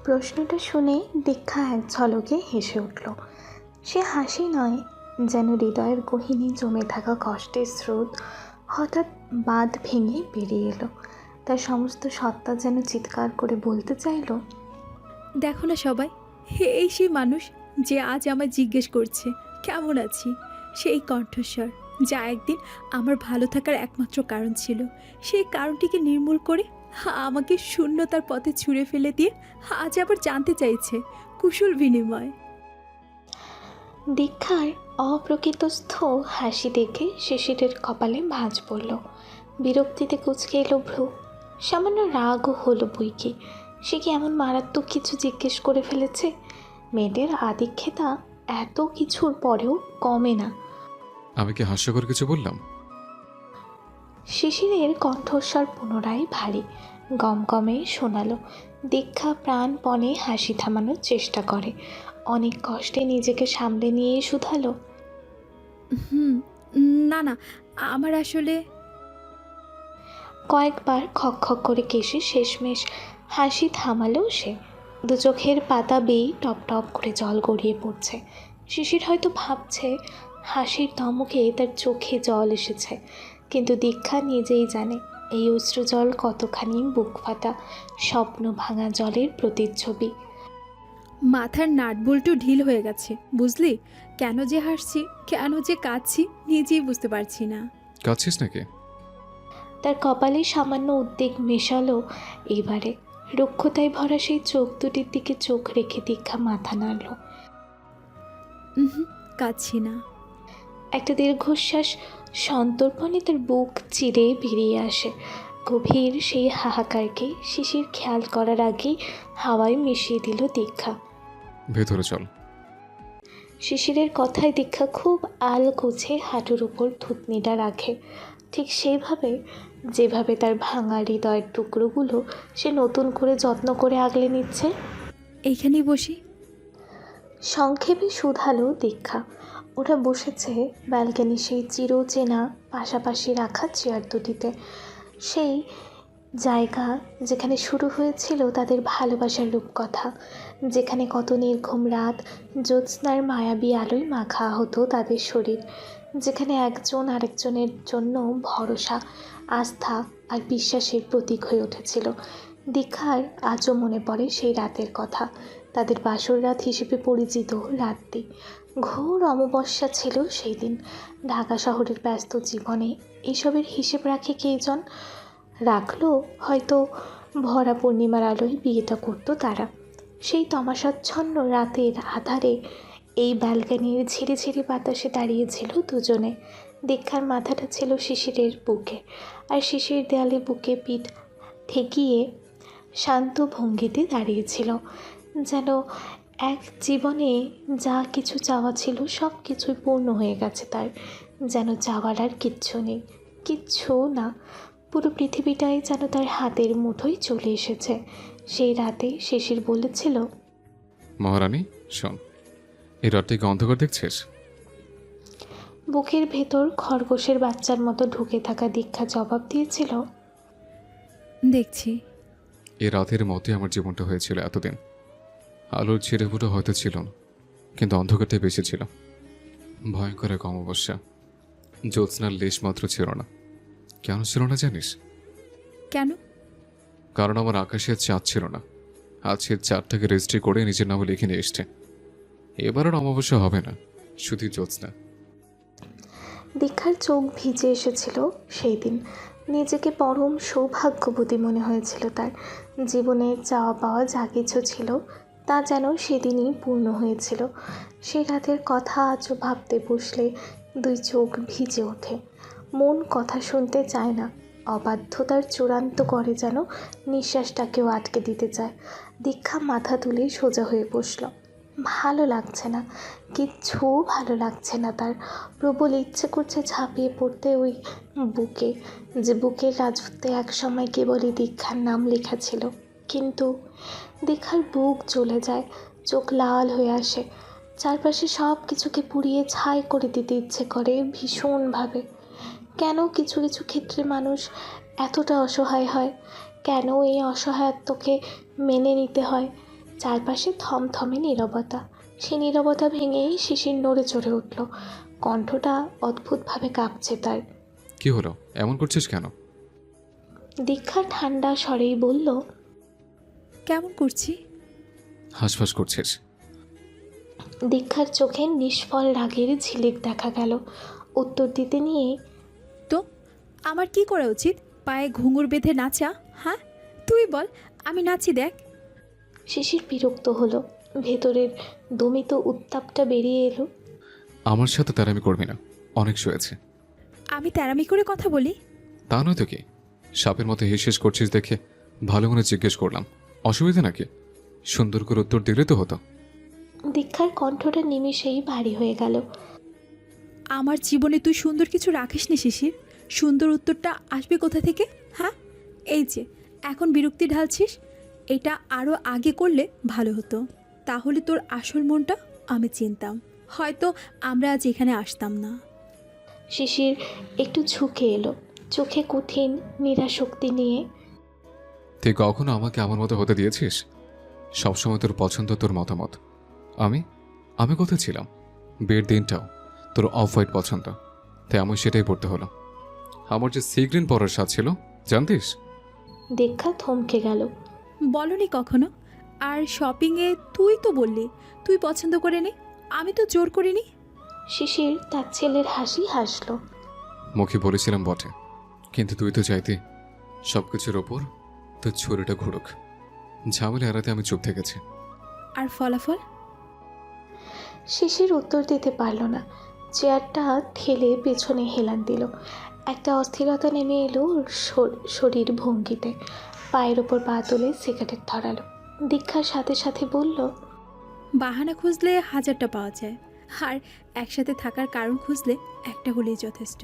প্রশ্নটা শুনে দীক্ষা এক ঝলকে হেসে উঠল। সে হাসি নয়, যেন হৃদয়ের গহীনে জমে থাকা কষ্টের স্রোত হঠাৎ বাঁধ ভেঙে বেরিয়ে এলো। তার সমস্ত সত্তা যেন চিৎকার করে বলতে চাইল, দেখো না সবাই, এই সেই মানুষ যে আজ আমায় জিজ্ঞেস করছে কেমন আছি। সেই কণ্ঠস্বর যা একদিন আমার ভালো থাকার একমাত্র কারণ ছিল, সেই কারণটিকে নির্মূল করে আমাকে শূন্যতার পথে ছুঁড়ে ফেলে দিয়ে আজ আবার জানতে চাইছে কুশল বিনিময়। দীক্ষার অপ্রকৃতস্থ হাসি দেখে শিশিরের কপালে ভাঁজ পড়ল। বিরক্তিতে কুঁচকে এলো ভ্রু। সামান্য রাগও হলো বইকি। সে কি এমন মারাত্মক কিছু জিজ্ঞেস করে ফেলেছে? মেয়েদের আদিক্ষেতা এত কিছুর পরেও কমে না। আমি কি হাস্যকর কিছু বললাম? শিশিরের কণ্ঠস্বর পুনরায় ভারী, গমগমে শোনালো। দীক্ষা প্রাণপণে হাসি থামানোর চেষ্টা করে, অনেক কষ্টে নিজেকে সামলে নিয়ে শুধালো, না না, আমার আসলে। কয়েকবার খক খক করে কেশে শেষমেশ হাসি থামালো সে। দু চোখের পাতা বেয়ে টপ টপ করে জল গড়িয়ে পড়ছে। শিশির হয়তো ভাবছে হাসির ধমকে তার চোখে জল এসেছে, কিন্তু দীক্ষা নিজেই জানে এই অশ্রু জল কতখানি বুক ফাটা স্বপ্ন ভাঙা জলের প্রতিচ্ছবি। মাথার নাটবল্টু ঢিল হয়ে গেছে, বুঝলি? কেন যে হাসছি, কেন যে কাঁদছি নিজেই বুঝতে পারছি না। কাঁদছিস নাকি? তার কপালে সামান্য উদ্বেগ মেশালো এবারে। রুক্ষতায় ভরা সেই চোখ দুটির দিকে চোখ রেখে দীক্ষা মাথা নাড়ল। কাঁদছি না। একটা দীর্ঘশ্বাস সন্তর্পণে তার বুক চিরে বেরিয়ে আসে। গভীর সেই হাহাকারকে শিশির খেয়াল করার আগেই হাওয়ায় মিশিয়ে দিল দীক্ষা। ভেতরে চল। শিশিরের কথায় দীক্ষা খুব আলগোছে হাঁটুর উপর থুতনিটা রাখে, ঠিক সেইভাবে যেভাবে তার ভাঙা হৃদয়ের টুকরোগুলো সে নতুন করে যত্ন করে আগলে নিচ্ছে। এইখানেই বসি। সংক্ষেপে শুধালো দীক্ষা। ওরা বসেছে ব্যালকনি সেই চিরচেনা পাশাপাশি রাখা চেয়ার দুটিতে। সেই জায়গা যেখানে শুরু হয়েছিল তাদের ভালোবাসার রূপকথা, যেখানে কত নির্ঘুম রাত জ্যোৎস্নার মায়াবী আলোয় মাখা হতো তাদের শরীর, যেখানে একজন আরেকজনের জন্য ভরসা, আস্থা আর বিশ্বাসের প্রতীক হয়ে উঠেছিল। দীক্ষার আজও মনে পড়ে সেই রাতের কথা, তাদের বাসর রাত হিসেবে পরিচিত রাতটি। ঘোর অমাবস্যা ছিল সেই দিন। ঢাকা শহরের ব্যস্ত জীবনে এসবের হিসেব রাখে কেজন, রাখলো হয়তো ভরা পূর্ণিমার আলোয় বিয়েটা করতো তারা। সেই তমাশাচ্ছন্ন রাতের আধারে এই ব্যালকনির ঝিরিঝিরি বাতাসে দাঁড়িয়েছিল দুজনে। দীক্ষার মাথাটা ছিল শিশিরের বুকে, আর শিশির দেয়ালে বুকে পিঠ ঠেকিয়ে শান্ত ভঙ্গিতে দাঁড়িয়েছিল, যেন এক জীবনে যা কিছু চাওয়া ছিল সব কিছুই পূর্ণ হয়ে গেছে তার, যেন চাওয়ার আর কিচ্ছু নেই, কিচ্ছু না। পুরো পৃথিবীটাই যেন তার হাতের মুঠোয় চলে এসেছে। সেই রাতে শিশির বলেছিল, মহারানী শোন, এই রাতটিকে অন্ধকার দেখছিস? বুকের ভেতর খরগোশের বাচ্চার মতো ঢুকে থাকা দীক্ষা জবাব দিয়েছিল, দেখছি। এই রাতের মতোই আমার জীবনটা হয়েছিল এতদিন। আলোর ছিঁড়েফুটো হয়তো ছিল না, কিন্তু অন্ধকারটাই বেশি ছিল। ভয়ঙ্কর এক অমাবস্যা, জ্যোৎস্নার লেশ মাত্র ছিল না। কেন ছিল না জানিস? কেন? কারণ আমার আকাশের চাঁদ ছিল না। আজকের চাঁদটাকে রেজিস্ট্রি করে নিজের নামে লিখে নিয়ে এসছে। এবার আর অমাবস্যা হবে না, শুধু জ্যোৎস্না। দীক্ষার চোখ ভিজে এসেছিল সেই দিন। নিজেকে পরম সৌভাগ্যবতী মনে হয়েছিল তার। জীবনে চাওয়া পাওয়া যা কিছু ছিল তা যেন সেদিনই পূর্ণ হয়েছিল। সেই রাতের কথা আজও ভাবতে বসলে দুই চোখ ভিজে ওঠে। মন কথা শুনতে চায় না, অবাধ্যতার চূড়ান্ত করে যেন নিঃশ্বাসটাকেও আটকে দিতে চায়। দীক্ষা মাথা তুলে সোজা হয়ে বসল। ভালো লাগছে না, কিচ্ছু ভালো লাগছে না তার। প্রবল ইচ্ছে করছে ঝাঁপিয়ে পড়তে ওই বুকে, যে বুকের রাজত্বে একসময় কেবলই দীক্ষার নাম লেখা ছিল। কিন্তু দীক্ষার বুক জ্বলে যায়, চোখ লাল হয়ে আসে, চারপাশে সব কিছুকে পুড়িয়ে ছাই করে দিতে ইচ্ছে করে ভীষণভাবে। কেন কিছু কিছু ক্ষেত্রে মানুষ এতটা অসহায় হয়? কেন এই অসহায়ত্বকে মেনে নিতে হয়? চারপাশে থমথমে নীরবতা। সেই নীরবতা ভেঙেই শিশির নড়ে চড়ে উঠল। কণ্ঠটা অদ্ভুতভাবে কাঁপছে তার। কি হলো, এমন করছিস কেন? দীক্ষা ঠান্ডা স্বরেই বলল, কেমন করছি? হাঁসফাঁস করছিস? দীক্ষার চোখে নিষ্ফল রাগের ঝিলিক দেখা গেল। উত্তর দিতে নিয়ে, তো আমার কি করা উচিত? পায়ে ঘুঙুর বেঁধে নাচা? হ্যাঁ, তুই বল, আমি নাচি দেখ। শিশির বিরক্ত হলো। ভেতরের দমিত উত্তাপটা বেরিয়ে এলো। আমার সাথে তেরামি করবি না, অনেক শুয়েছে। আমি তেরামি করে কথা বলি? তা নয় তো কি, সাপের মতো হেসেস করছিস দেখে ভালো মনে জিজ্ঞেস করলাম। অসুবিধা নাকি? সুন্দর করে উত্তর দিলে তো হতো। দীক্ষার কণ্ঠটা নিমিষেই ভারী হয়ে গেল। আমার জীবনে তুই সুন্দর কিছু রাখিস নি শিশির। সুন্দর উত্তরটা আসবে কোথা থেকে? হ্যাঁ, এই যে এখন বিরক্তি ঢালছিস। এটা আরও আগে করলে ভালো হতো, তাহলে তোর আসল মনটা আমি চিনতাম, হয়তো আমরা আজ এখানে আসতাম না। শিশির একটু ঝুঁকে এলো, চোখে কঠিন নিরাশক্তি নিয়ে। তুই কখনো আমাকে আমার মতো হতে দিয়েছিস? সবসময় তোর পছন্দ, তোর মতামত। আমি আমি কোথায় ছিলাম? বিয়ের দিনটাও তোর অফ হোয়াইট পছন্দ, তাই আমি সেটাই পড়তে হলো। আমার যে সি গ্রিন পরার স্বাদ ছিল জানতিস? দীক্ষা থমকে গেল। বলনি কখনো? আর শপিংয়ে তুই তো বললি তুই পছন্দ করে নে, আমি তো জোর করিনি। শিশির তার ছেলের হাসি হাসলো। মুখে বলেছিলাম বটে, কিন্তু তুই তো চাইতি সব কিছুর ওপর তোর ছুরিটা ঘুরুক। ঝামেলা এড়াতে আমি চুপ থেকেছি। আর ফলাফল? শিশির উত্তর দিতে পারল না। চেয়ারটা ঠেলে পেছনে হেলান দিল। একটা অস্থিরতা নেমে এলো ওর শরীর ভঙ্গিতে। পায়ের ওপর পা তুলে সিগারেট ধরালো। দীক্ষার সাথে সাথে বলল, বাহানা খুঁজলে হাজারটা পাওয়া যায়, আর একসাথে থাকার কারণ খুঁজলে একটা হলেই যথেষ্ট।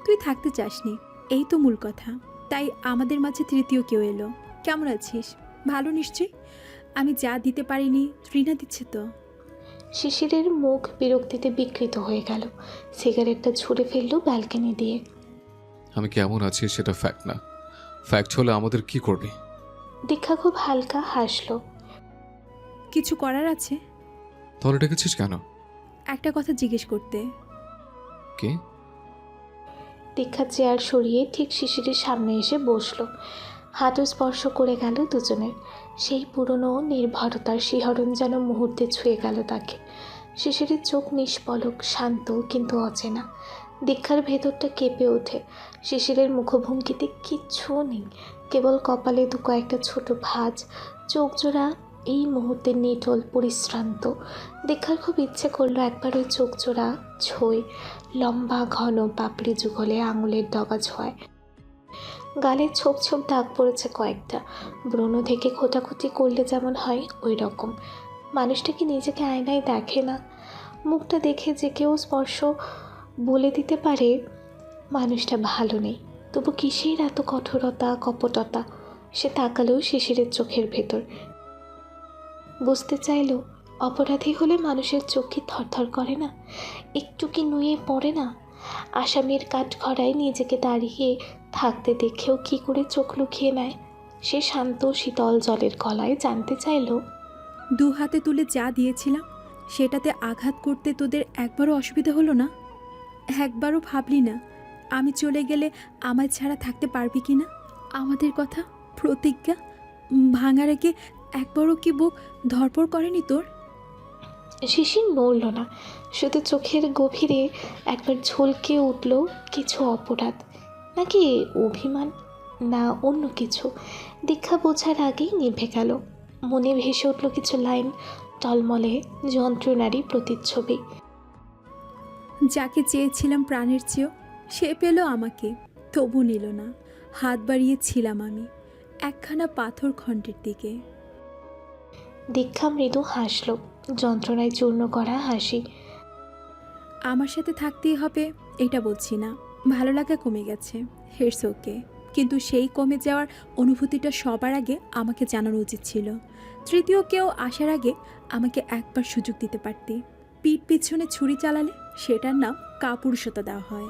তুই থাকতে চাসনি, এই তো মূল কথা। তাই আমাদের মাঝে তৃতীয় কেউ এলো। কেমন আছিস? ভালো নিশ্চয়ই? আমি যা দিতে পারিনি ত্রিনা দিচ্ছে তো। শিশিরের মুখ বিরক্তিতে বিকৃত হয়ে গেল। সিগারেটটা ছুঁড়ে ফেললো ব্যালকনি দিয়ে। আমি কেমন আছি সেটা ফ্যাক্ট না, ফ্যাক্ট হলে আমাদের কি করবি? দীক্ষা খুব হালকা হাসলো। কিছু করার আছে? তাহলে ডেকেছিস কেন? একটা কথা জিজ্ঞেস করতে। কি? দীক্ষা চেয়ার সরিয়ে ঠিক শিশিরের সামনে এসে বসলো। হাঁটু স্পর্শ করে গেল দুজনের। সেই পুরনো নির্ভরতার শিহরণ যেন মুহূর্তে ছুঁয়ে গেল তাকে। শিশিরের চোখ নিষ্পলক, শান্ত কিন্তু অচেনা। দীক্ষার ভেতরটা কেঁপে ওঠে। শিশিরের মুখভঙ্গিতে কিচ্ছু নেই, কেবল কপালে দু কয়েকটা ছোট ভাঁজ। চোখ জোড়া এই মুহূর্তে নিটল, পরিশ্রান্ত। দীক্ষার খুব ইচ্ছে করলো একবার ওই চোখ জোড়া ছোঁয়, লম্বা ঘন পাপড়ি যুগলে আঙুলের ডগা ছোঁয়। গালে ছোপ ছোপ দাগ পড়েছে কয়েকটা, ব্রণ থেকে খোঁটাখুটি করলে যেমন হয় ওই রকম। মানুষটা কি নিজেকে আয়নায় দেখে না? মুখটা দেখে যে কেউ স্পর্শ বলে দিতে পারে মানুষটা ভালো নেই, তবু কিসের এত কঠোরতা, কপটতা? সে তাকালো শিশিরের চোখের ভেতর। বুঝতে চাইল অপরাধী হলে মানুষের চোখ কি থরথর করে না? একটু কি নুয়ে পড়ে না? আসামির কাঠখড়ায় নিজেকে দাঁড়িয়ে থাকতে দেখেও কি করে চোখ লুকিয়ে নেয়? সে শান্ত শীতল জলের গলায় জানতে চাইল, 2 হাতে তুলে যা দিয়েছিলাম সেটাতে আঘাত করতে তোদের একবারও অসুবিধা হলো না? একবারও ভাবলি না আমি চলে গেলে আমায় ছাড়া থাকতে পারবি কি না? আমাদের কথা, প্রতিজ্ঞা ভাঙা রেখে একবারও কি বুক ধরপড় করেনি তোর? শিশির নড়ল না, শুধু চোখের গভীরে একবার ঝলকে উঠল কিছু অপরাধ, নাকি অভিমান, না অন্য কিছু। দীক্ষা বোঝার আগেই নিভে গেল। মনে ভেসে উঠল কিছু লাইন, টলমলে যন্ত্রণারই প্রতিচ্ছবি। যাকে চেয়েছিলাম প্রাণের চেয়েও, সে পেল আমাকে, তবু নিল না। হাত বাড়িয়েছিলাম আমি একখানা পাথর খণ্ডের দিকে। দীক্ষা মৃদু হাসল, যন্ত্রণায় চূর্ণ করা হাসি। আমার সাথে থাকতেই হবে এটা বলছি না, ভালো লাগা কমে গেছে, হেটস ওকে। কিন্তু সেই কমে যাওয়ার অনুভূতিটা সবার আগে আমাকে জানানো উচিত ছিল। তৃতীয় কেউ আসার আগে আমাকে একবার সুযোগ দিতে পারতি। পিঠ পিছনে ছুরি চালালে সেটার নাম কাপুরুষতা দেওয়া হয়।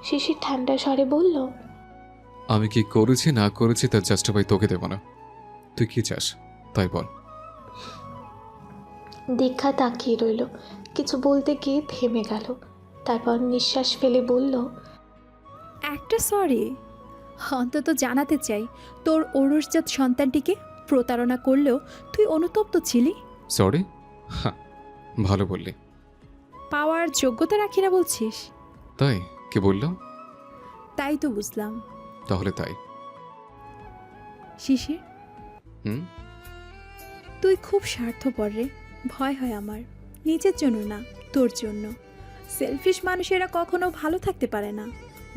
শিশির ঠান্ডা স্বরে বলল, আমি কি করেছি না করেছি তার জাস্টিফাই তোকে দেব না। তুই কি চাস তাই বল। দীক্ষা তাকিয়ে রইল, কিছু বলতে গিয়ে থেমে গেল। তারপর নিঃশ্বাস ফেলে বলল, একটা সরি অন্তত জানাতে চাই, তোর ঔরসজাত সন্তানটিকে প্রতারণা করলেও তুই অনুতপ্ত ছিলি। সরি? ভালো বললি। পাওয়ার যোগ্যতা রাখি না বলছিস? তাই কি বললাম? তাই তো বুঝলাম। তাহলে তাই। শিশির, হুম? তুই খুব স্বার্থপর রে। ভয় হয় আমার, নিজের জন্য না, তোর জন্য। সেলফিশ মানুষেরা কখনো ভালো থাকতে পারে না,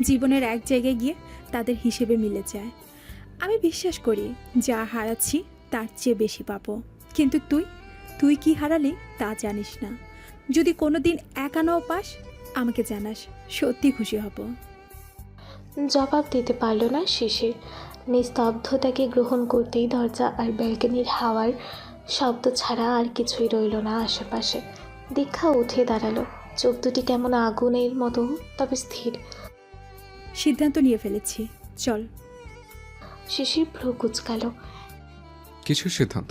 জীবনের এক জায়গায় গিয়ে তাদের হিসেবে মিলে যায়। আমি বিশ্বাস করি যা হারাচ্ছি তার চেয়ে বেশি পাবো, কিন্তু তুই কি হারালি তা জানিস না। যদি কোনো দিন একা নাও পাস আমাকে জানাস, সত্যি খুশি হব। জবাব দিতে পারল না শিশির। নিস্তব্ধতাকে গ্রহণ করতেই দরজা আর ব্যালকনির হাওয়ার শব্দ ছাড়া আর কিছুই রইল না আশেপাশে। দীক্ষা উঠে দাঁড়ালো, চোখ দুটি কেমন আগুনের মতো, তবে স্থির। সিদ্ধান্ত নিয়ে ফেলেছি, চল। শিশির ভ্রু কুচকাল। কিছু সিদ্ধান্ত?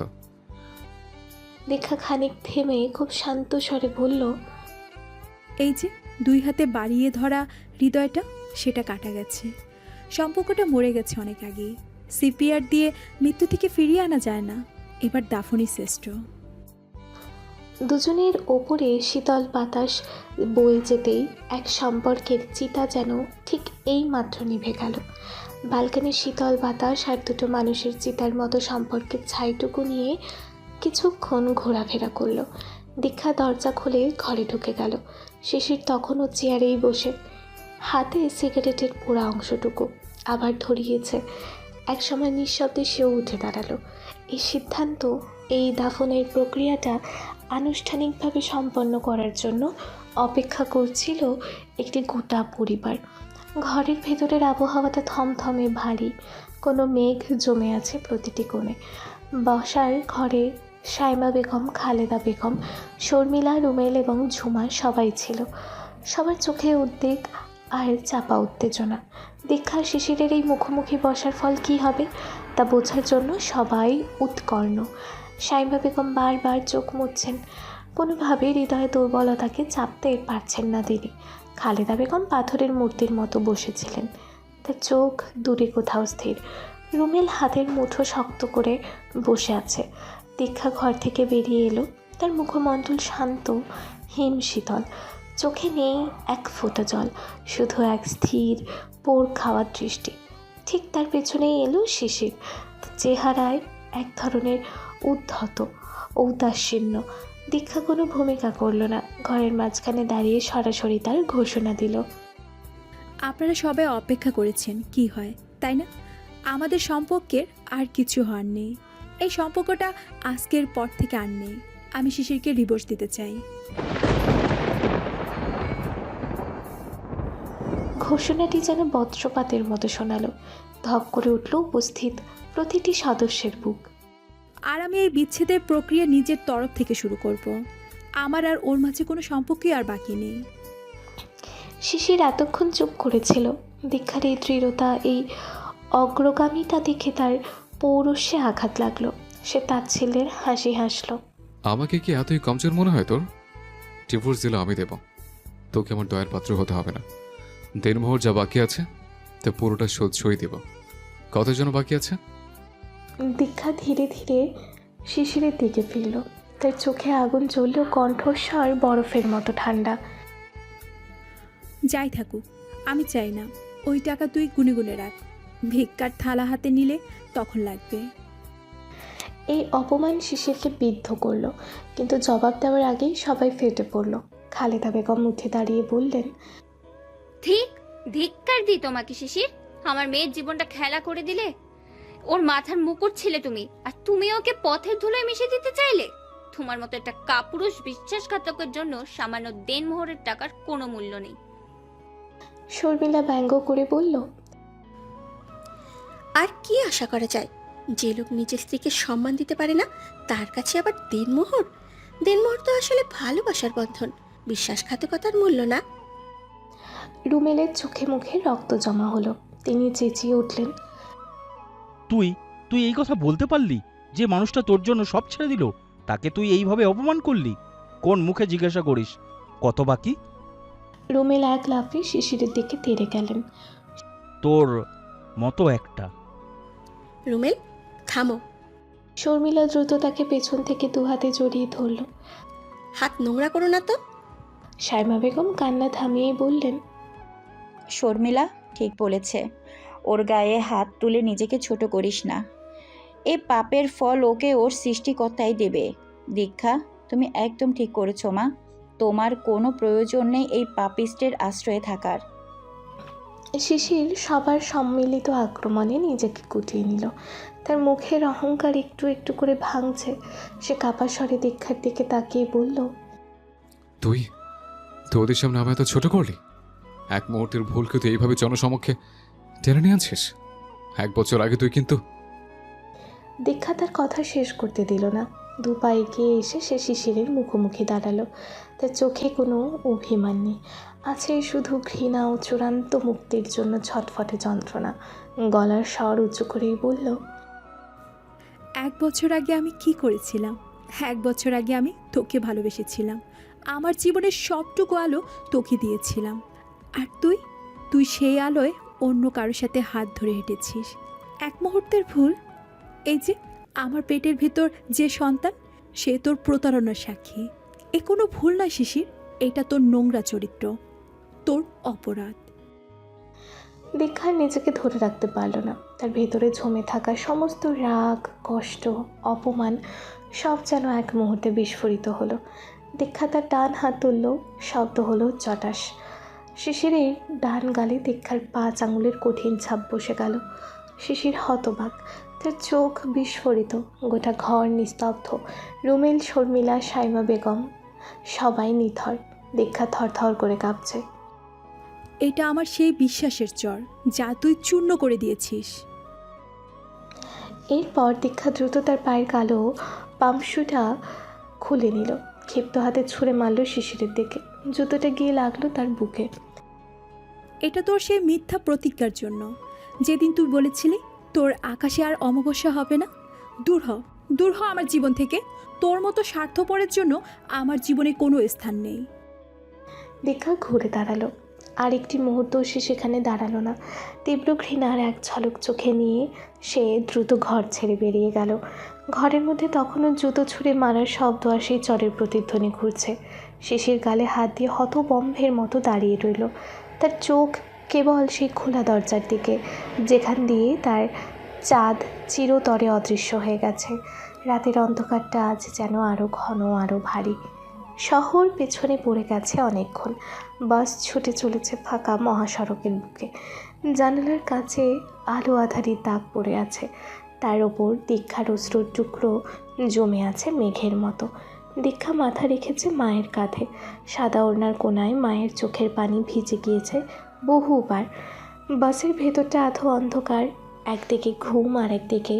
দীক্ষা খানিক থেমে খুব শান্ত স্বরে বলল, এই যে 2 হাতে বাড়িয়ে ধরা হৃদয়টা, সেটা কাটা গেছে। সম্পর্কটা মরে গেছে অনেক আগেই। সিপিআর দিয়ে মৃত্যু থেকে ফিরিয়ে আনা যায় না, এবার দাফনই শ্রেষ্ঠ। দুজনের ওপরে শীতল বাতাস বয়ে যেতেই এক সম্পর্কের চিতা যেন ঠিক এই মাত্র নিভে গেল। বালকনির শীতল বাতাস আর দুটো মানুষের চিতার মতো সম্পর্কের ছাইটুকু নিয়ে কিছুক্ষণ ঘোরাফেরা করলো। দীক্ষা দরজা খুলে ঘরে ঢুকে গেল। শিশির তখনও চেয়ারেই বসে, হাতে সিগারেটের পোড়া অংশটুকু আবার ধরিয়েছে। একসময় নিঃশব্দে সেও উঠে দাঁড়ালো। এই সিদ্ধান্ত, এই দাফনের প্রক্রিয়াটা আনুষ্ঠানিকভাবে সম্পন্ন করার জন্য অপেক্ষা করছিল একটি গোটা পরিবার। ঘরের ভেতরের আবহাওয়াটা থমথমে ভারী, কোনো মেঘ জমে আছে প্রতিটি কোণে। বসার ঘরে সাইমা বেগম, খালেদা বেগম, শর্মিলা, রুমেল এবং ঝুমা সবাই ছিল। সবার চোখে উদ্বেগ আর চাপা উত্তেজনা। দীক্ষা শিশিরের এই মুখোমুখি বসার ফল কী হবে তা বোঝার জন্য সবাই উৎকর্ণ। সাইমা বেগম বারবার চোখ মুছছেন, কোনোভাবে হৃদয়ে দুর্বলতাকে চাপতে পারছেন না তিনি। খালেদা বেগম পাথরের মূর্তির মতো বসেছিলেন, তার চোখ দূরে কোথাও স্থির। রুমেল হাতের মুঠো শক্ত করে বসে আছে। দীক্ষা ঘর থেকে বেরিয়ে এলো, তার মুখমণ্ডল শান্ত, হিম শীতল, চোখে নেই এক ফোঁটা জল, শুধু এক স্থির পোড় খাওয়ার দৃষ্টি। ঠিক তার পেছনেই এলো শিশির, চেহারায় এক ধরনের উদ্ধত ঔদাসীন্য। দীক্ষা কোনো ভূমিকা করল না, ঘরের মাঝখানে দাঁড়িয়ে সরাসরি তার ঘোষণা দিল। আপনারা সবাই অপেক্ষা করেছেন কি হয়, তাই না? আমাদের সম্পর্কের আর কিছু হওয়ার নেই। এই সম্পর্কটা আজকের পর থেকে আর নেই। আমি শিশিরকে ডিভোর্স দিতে চাই। ঘোষণাটি যেন বজ্রপাতের মতো শোনালো। ধপ করে উঠল উপস্থিত প্রতিটি সদস্যের বুক। আর আমি এই বিচ্ছেদের প্রক্রিয়া নিজের তরফ থেকে শুরু করব। আমার আর ওর মাঝে কোনো সম্পর্কই আর বাকি নেই। শিশির এতক্ষণ চুপ করেছিল। দীক্ষার এই দৃঢ়তা, এই অগ্রগামিতা দেখে তার পৌরুষে আঘাত লাগলো। সে তাচ্ছিল্যের হাসি হাসল। আমাকে কি এতই কমজোর মনে হয় তোর? ডিভোর্স দিলে আমি দেব, তোকে আমার দয়ের পাত্র হতে হবে না। দেড়মোহর যা বাকি আছে তা পুরোটা শোধ সই দেব। কত যেন বাকি আছে? দীক্ষা ধীরে ধীরে শিশিরের দিকে ফিরল। তার চোখে আগুন জ্বলল, কণ্ঠস্বর বরফের মতো ঠান্ডা। যাই থাকুক, আমি চাই না। ওই টাকা তুই গুনে গুনে রাখ, ভিক্ষার থালা হাতে নিলে তখন লাগবে। এই অপমান শিশিরকে বিদ্ধ করলো, কিন্তু জবাব দেওয়ার আগেই সবাই ফেটে পড়ল। খালেদা বেগম উঠে দাঁড়িয়ে বললেন, ঠিক ধিক্কার দিই তোমাকে শিশির, আমার মেয়ের জীবনটা খেলা করে দিলে। ওর মাথার মুকুট ছিলে তুমি, আর তুমি ওকে পথের ধুলোয় মিশে দিতে চাইলে। তোমার মতো একটা কাপুরুষ বিশ্বাসঘাতকের জন্য সামান্য দেনমোহরের টাকার কোনো মূল্য নেই। শর্মিলা ব্যঙ্গ করে বলল, আর কি আশা করা যায়? যে লোক নিজের স্ত্রীকে সম্মান দিতে পারে না, তার কাছে আবার দেনমোহর? দেনমোহর তো আসলে ভালোবাসার বন্ধন, বিশ্বাসঘাতকতার মূল্য না। রুমেলের চোখে মুখে রক্ত জমা হলো। তিনি চেঁচিয়ে উঠলেন, তুই তুই এই কথা বলতে পারলি? যে মানুষটা তোর জন্য সব ছেড়ে দিল, তাকে তুই এইভাবে অপমান করলি? কোন মুখে জিজ্ঞাসা করিস কত বাকি? রুমেল এক লাফে শিশিরের দিকে তেড়ে গেলেন। তোর মতো একটা। রুমেল, থামো। শর্মিলা দ্রুত তাকে পেছন থেকে দুহাতে জড়িয়ে ধরল। হাত নোংরা করো না তো। সাইমা বেগম কান্না থামিয়ে বললেন, শর্মিলা ঠিক বলেছে, ওর গায়ে হাত তুলে নিজেকে ছোট করিস না। এই পাপের ফল ওকে ওর সৃষ্টিকর্তাই দেবে। দীক্ষা, তুমি একদম ঠিক করেছো মা। তোমার কোনো প্রয়োজন নেই এই পাপিস্টের আশ্রয়ে থাকার। শিশির সবার সম্মিলিত আক্রমণে নিজেকে গুটিয়ে নিল। তার মুখের অহংকার একটু একটু করে ভাঙছে। সে কাপা স্বরে দীক্ষার দিকে তাকিয়ে বলল, তুই ওদের সামনে আমায় এত ছোট করলি? এক মুহূর্তের ভুলকে তুই এইভাবে জনসমক্ষে টেনে নিয়ে আনছিস? 1 বছর আগে তুই কিন্তু। দীক্ষা তার কথা শেষ করতে দিল না। দু পা এগিয়ে এসে সে শিশিরের মুখোমুখি দাঁড়ালো। তার চোখে কোনো অভিমান নেই, আছে শুধু ঘৃণা ও চূড়ান্ত মুক্তির জন্য ছটফটে যন্ত্রণা। গলার স্বর উঁচু করেই বলল, 1 বছর আগে আমি কি করেছিলাম? 1 বছর আগে আমি তোকে ভালোবেসেছিলাম, আমার জীবনের সবটুকু আলো তোকে দিয়েছিলাম। আর তুই সেই আলোয় অন্য কারোর সাথে হাত ধরে হেঁটেছিস। 1 মুহূর্তের ভুল। এই যে আমার পেটের ভেতর যে সন্তান, সে তোর প্রতারণার সাক্ষী। এ কোনো ভুল না শিশির, এটা তোর নোংরা চরিত্র, তোর অপরাধ। দীক্ষা নিজেকে ধরে রাখতে পারল না। তার ভেতরে জমে থাকা সমস্ত রাগ, কষ্ট, অপমান সব যেন এক মুহূর্তে বিস্ফোরিত হলো। দীক্ষা তার ডান হাত তুলল, শব্দ হলো চটাস। শিশিরের ডান গালে দীক্ষার 5 আঙুলের কঠিন ছাপ বসে গেল। শিশির হতবাক, তার চোখ বিস্ফোরিত। গোটা ঘর নিস্তব্ধ। রুমেল, শর্মিলা, সাইমা বেগম সবাই নিথর। দীক্ষা থরথর করে কাঁপছে। এটা আমার সেই বিশ্বাসের চর যা তুই চূর্ণ করে দিয়েছিস। এরপর দীক্ষা দ্রুত তার পায়ের কালো পাম্পশুটা খুলে নিল। ক্ষিপ্ত হাতে ছুঁড়ে মারল শিশিরের দিকে। জুতোটা গিয়ে লাগলো তার বুকে। এটা তোর সেই মিথ্যা প্রতিজ্ঞার জন্য, যেদিন তুই বলেছিলি তোর আকাশে আর অমাবস্যা হবে না। দূর হ, দূর হ আমার জীবন থেকে। তোর মতো স্বার্থপরের জন্য আমার জীবনে কোনো স্থান নেই। দীক্ষা ঘুরে দাঁড়ালো। আর একটি মুহূর্ত সে সেখানে দাঁড়ালো না। তীব্র ঘৃণার এক ঝলক চোখে নিয়ে সে দ্রুত ঘর ছেড়ে বেরিয়ে গেল। ঘরের মধ্যে তখনও জুতো ছুঁড়ে মারার শব্দ আর সেই চরের প্রতিধ্বনি ঘুরছে। শিশির গালে হাত দিয়ে হতবম্বের মতো দাঁড়িয়ে রইল। তার চোখ কেবল সেই খোলা দরজার দিকে, যেখান দিয়ে তার চাঁদ চিরতরে অদৃশ্য হয়ে গেছে। রাতের অন্ধকারটা আজ যেন আরও ঘন, আরও ভারী। শহর পেছনে পড়ে গেছে অনেকক্ষণ। বাস ছুটে চলেছে ফাঁকা মহাসড়কের বুকে। জানালার কাছে আলো আধারির দাগ পড়ে আছে। তার ওপর দীক্ষার অশ্রুর টুকরো জমে আছে মেঘের মতো। দীক্ষা মাথা রেখেছে মায়ের কাঁধে। সাদা ওড়নার কোনায় মায়ের চোখের পানি ভিজে গিয়েছে বহুবার। বাসের ভেতরটা আধো অন্ধকার। একদিকে ঘুম আর একদিকে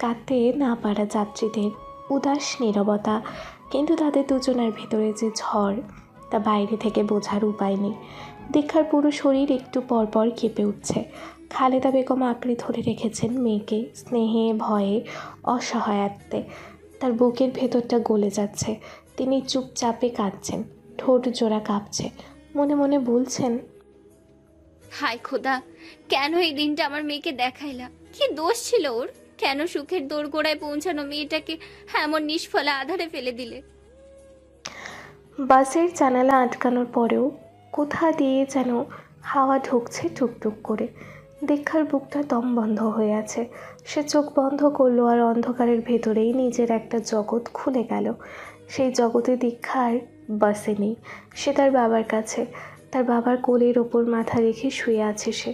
কাঁদতে না পারা যাত্রীদের উদাস নীরবতা। কিন্তু তাদের দুজনের ভেতরে যে ঝড়, তা বাইরে থেকে বোঝার উপায় নেই। দীক্ষার পুরো শরীর একটু পরপর কেঁপে উঠছে। খালেদা বেগম আঁকড়ে ধরে রেখেছেন মেয়েকে স্নেহে, ভয়ে, অসহায়ত্বে। তার বুকের ভেতরটা গলে যাচ্ছে। তিনি চুপচাপে কাঁদছেন, ঠোঁট জোড়া কাঁপছে। মনে মনে বলছেন, হায় খোদা, কেন এই দিনটা আমার মেয়েকে দেখাইলা? কি দোষ ছিল ওর? কেন সুখের দোরগোড়ায় পৌঁছানো মেয়েটাকে এমন নিষ্ফলা আধারে ফেলে দিলে? বাসের জানালা আটকানোর পরেও কোথা দিয়ে যেন হাওয়া ঢুকছে টুকটুক করে। দীক্ষার বুকটা দম বন্ধ হয়ে আছে। সে চোখ বন্ধ করলো আর অন্ধকারের ভেতরেই নিজের একটা জগৎ খুলে গেল। সেই জগতে দীক্ষা আর বাসে নেই। সে তার বাবার কাছে, তার বাবার কোলের ওপর মাথা রেখে শুয়ে আছে সে।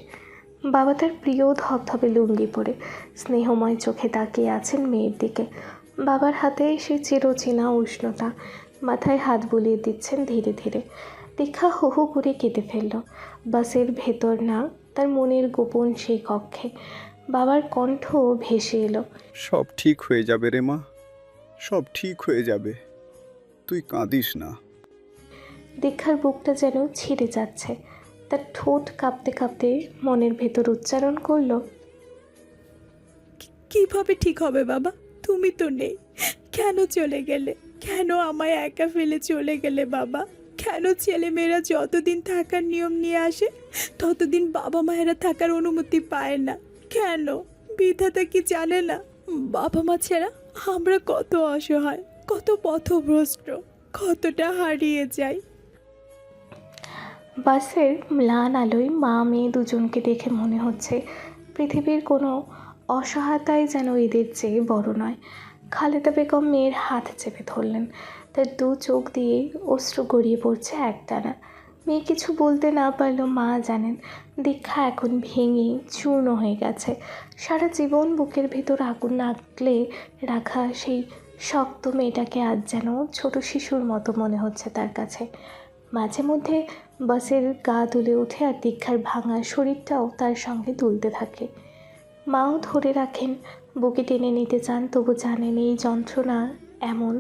বাবা তার প্রিয় ধবধবে লুঙ্গি পরে স্নেহময় চোখে তাকিয়ে আছেন মেয়ের দিকে। বাবার হাতে সেই চিরচেনা উষ্ণতা। মাথায় হাত বুলিয়ে দিচ্ছেন ধীরে ধীরে। দীক্ষা হু হু করে কেঁদে ফেলল। বাসের ভেতর না, তার মনের গোপন সেই কক্ষে বাবার কণ্ঠ ভেসে এলো। সব ঠিক হয়ে যাবে রে মা, সব ঠিক হয়ে যাবে, তুই কাঁদিস না। দীক্ষার বুকটা যেন ছিঁড়ে যাচ্ছে। তার ঠোঁট কাঁপতে কাঁপতে মনের ভেতর উচ্চারণ করলো, কিভাবে ঠিক হবে বাবা? তুমি তো নেই। কেন চলে গেলে? কেন আমায় একা ফেলে চলে গেলে বাবা? কেন ছেলেমেয়েরা যতদিন থাকার নিয়ম নিয়ে আসে ততদিন বাবা মায়েরা থাকার অনুমতি পায় না? কেন? বিধাতা কি জানে না বাবা মা ছাড়া আমরা কত অসহায়, কত পথভ্রষ্ট, কতটা হারিয়ে যাই? বাসের ম্লান আলোয় মা মেয়ে দুজনকে দেখে মনে হচ্ছে পৃথিবীর কোনো অসহায়তাই যেন এদের চেয়ে বড় নয়। খালেদা বেগম মেয়ের হাত চেপে ধরলেন। তার দু চোখ দিয়ে অশ্রু গড়িয়ে পড়ছে একটানা। মেয়ে কিছু বলতে না পারলেও মা জানেন দীক্ষা এখন ভেঙে চূর্ণ হয়ে গেছে। সারা জীবন বুকের ভেতর আগুন আগলে রাখা সেই শক্ত মেয়েটাকে আজ যেন ছোট শিশুর মতো মনে হচ্ছে তার কাছে। মাঝে মধ্যে বাসের গা দুলে ওঠে আর দীক্ষার ভাঙা শরীরটাও তার সঙ্গে দুলতে থাকে। মাও ধরে রাখেন, বুকে টেনে নিতে চান, তবু জানেন এই যন্ত্রণা এমন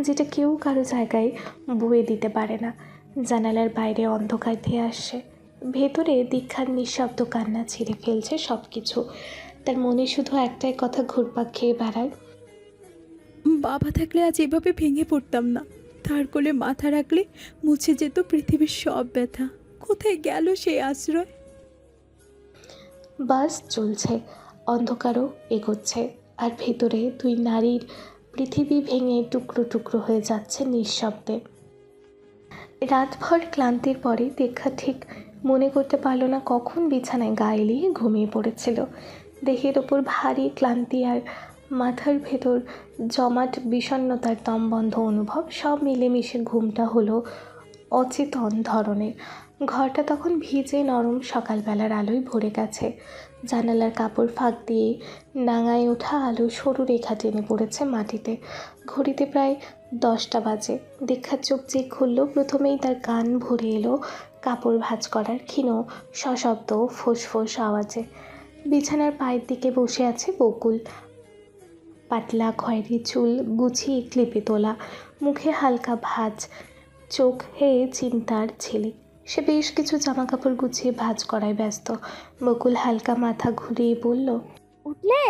যেটা কেউ কারো জায়গায় বয়ে দিতে পারে না। জানালার বাইরে অন্ধকার ধেয়ে আসছে। ভেতরে দীক্ষার নিঃশব্দ কান্না ছিঁড়ে ফেলছে সব কিছু। তার মনে শুধু একটাই কথা ঘুরপাক খেয়ে বেড়ায়, বাবা থাকলে আজ এভাবে ভেঙে পড়তাম না। তার কোলে মাথা রাখলে মুছে যেত পৃথিবীর সব ব্যথা। কোথায় গেল সেই আশ্রয়? বাস চলছে, অন্ধকারও এগোচ্ছে, আর ভেতরে দুই নারীর পৃথিবী ভেঙে টুকরো টুকরো হয়ে যাচ্ছে নিঃশব্দে। রাতভর ক্লান্তির পরে দীক্ষা ঠিক মনে করতে পারল না কখন বিছানায় গা এলিয়ে ঘুমিয়ে পড়েছিল। দেহের ওপর ভারী ক্লান্তি আর মাথার ভেতর জমাট বিষণ্ণতার দমবন্ধ অনুভব সব মিলেমিশে ঘুমটা হলো অচেতন ধরনের। ঘরটা তখন ভিজে নরম সকালবেলার আলোয় ভরে গেছে। জানালার কাপড় ফাঁক দিয়ে নাঙায় ওঠা আলো সরু রেখা টেনে পড়েছে মাটিতে। ঘড়িতে প্রায় 10টা বাজে। দীক্ষা চোখ যে খুলল, প্রথমেই তার কান ভরে এলো কাপড় ভাঁজ করার ক্ষীণ সশব্দ ফোঁস আওয়াজে। বিছানার পায়ের দিকে বসে আছে বকুল। পাতলা খয়েরি চুল গুছিয়ে ক্লিপে তোলা, মুখে হালকা ভাঁজ, চোখে চিন্তার ছেলে। সে বেশ কিছু জামাকাপড় গুছিয়ে ভাঁজ করায় ব্যস্ত। বকুল হালকা মাথা ঘুরিয়ে বলল, উঠলে?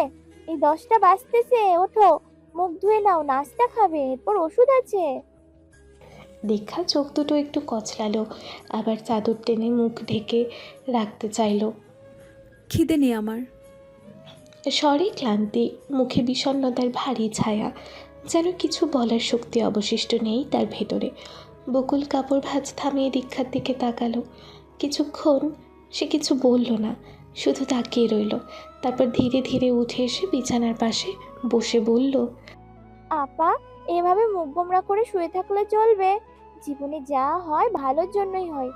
এই 10টা বাজতেছে, ওঠো, মুখ ধুয়ে নাও, নাস্তা খাবে, এরপর ওষুধ আছে। দীক্ষা চোখ দুটো একটু কচলালো, আবার চাদর টেনে মুখ ঢেকে রাখতে চাইল। খিদে নেই আমার। স্বরে ক্লান্তি, মুখে বিষণ্ণতার ভারী ছায়া, যেন কিছু বলার শক্তি অবশিষ্ট নেই তার ভেতরে। বকুল কাপড় ভাঁজ থামিয়ে দীক্ষার দিকে তাকালো। কিছুক্ষণ সে কিছু বলল না, শুধু তাকিয়ে রইল। তারপর ধীরে ধীরে উঠে এসে বিছানার পাশে বসে বলল, আপা, এভাবে মুখ গোমড়া করে শুয়ে থাকলে চলবে? জীবনে যা হয় ভালোর জন্যই হয়।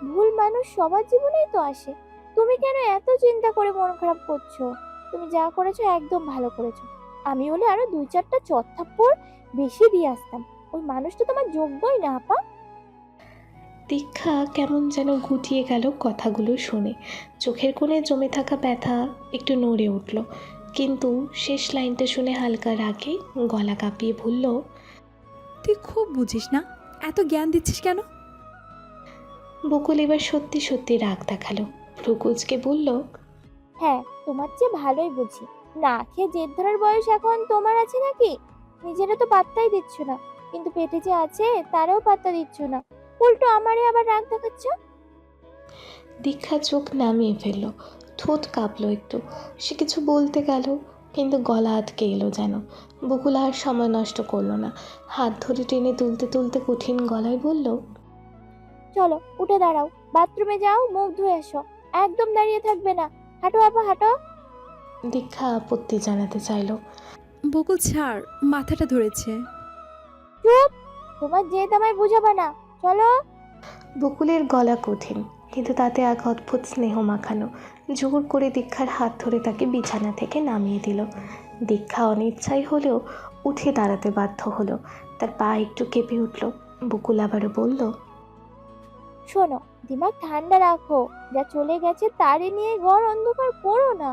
ভুল মানুষ সবার জীবনেই তো আসে। তুমি কেন এত চিন্তা করে মন খারাপ করছো? তুমি যা করেছো একদম ভালো করেছো। আমি হলে আরো 2-4টা চড়-থাপ্পড় বেশি দিয়ে আসতাম। ওই মানুষটা তোমার যোগ্যই না আপা। দীক্ষা কেমন যেন গুটিয়ে গেল কথাগুলো শুনে। চোখের কোণে জমে থাকা ব্যথা একটু নড়ে উঠল, কিন্তু শেষ লাইনটা শুনে হালকা রাগে গলা কাঁপিয়ে বলল, তুই খুব বুঝিস না, এত জ্ঞান দিচ্ছিস কেন? বকুল এবার সত্যি সত্যি রাগ দেখালো। ভ্রুকুচকে বলল, হ্যাঁ, তোমার চেয়ে ভালোই বুঝি। না খেয়ে জেদ ধরার বয়স এখন তোমার আছে নাকি? নিজেরা তো পাত্তাই দিচ্ছ না, কিন্তু পেটে যে আছে তারাও পাত্তা দিচ্ছ না। উল্টো আমারে আবার রাগ দেখাচ্ছ। দীক্ষা চোখ নামিয়ে ফেলল, ঠোঁট কাঁপলো একটু। সে কিছু বলতে গেল, কিন্তু গলা আটকে এলো যেন। বকুল আর সময় নষ্ট করলো না, হাত ধরে টেনে তুলতে তুলতে কঠিন গলায় বলল, চলো উঠে দাঁড়াও, বাথরুমে যাও, মুখ ধুয়ে এসো। একদম দাঁড়িয়ে থাকবে না, হাঁটো আপা হাঁটো। দীক্ষা আপত্তি জানাতে চাইল। বকুল ছাড়, মাথাটা ধরেছে। চুপ, তোমার জেদ আমায় বুঝাবা না, চলো। বকুলের গলা কঠিন, কিন্তু তাতে এক অদ্ভুত স্নেহ মাখানো। জোর করে দীক্ষার হাত ধরে তাকে বিছানা থেকে নামিয়ে দিল। দীক্ষা অনিচ্ছাই হলেও উঠে দাঁড়াতে বাধ্য হলো। তার পা একটু কেঁপে উঠল। বকুল আবারও বলল, শোনো, দিমাগ ঠান্ডা রাখো। যা চলে গেছে তারে নিয়ে ঘর অন্ধকার করো না।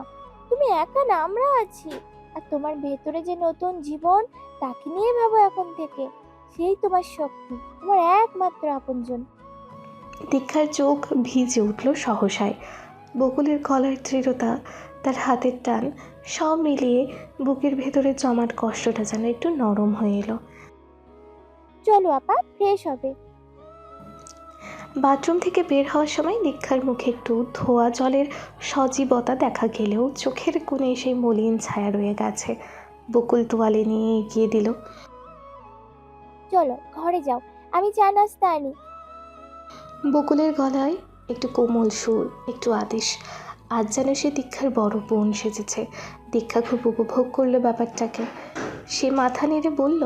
তুমি একা না, আমরা আছি। আর তোমার ভেতরে যে নতুন জীবন, তাকে নিয়ে ভাবো এখন থেকে। সেই তোমার শক্তি, তোমার একমাত্র আপনজন। দীক্ষার চোখ ভিজে উঠল সহসায়। বকুলের গলার দৃঢ়তা, তার হাতের টান, সব মিলিয়ে বুকের ভেতরে জমাট কষ্টটা যেন একটু নরম হয়ে এলো। চলো আপা, ফ্রেশ হবে। বাথরুম থেকে বের হওয়ার সময় দীক্ষার মুখে একটু ধোয়া জলের সজীবতা দেখা গেলেও চোখের কোণে সেই মলিন ছায়া রয়ে গেছে। বকুল তোয়ালে নিয়ে এগিয়ে দিল। চলো ঘরে যাও, আমি চা নাস্তা আনি। বকুলের গলায় একটু কোমল সুর, একটু আদেশ। আজ যেন সে দীক্ষার বড় বোন সেজেছে। দীক্ষা খুব উপভোগ করলো ব্যাপারটাকে। সে মাথা নেড়ে বলল,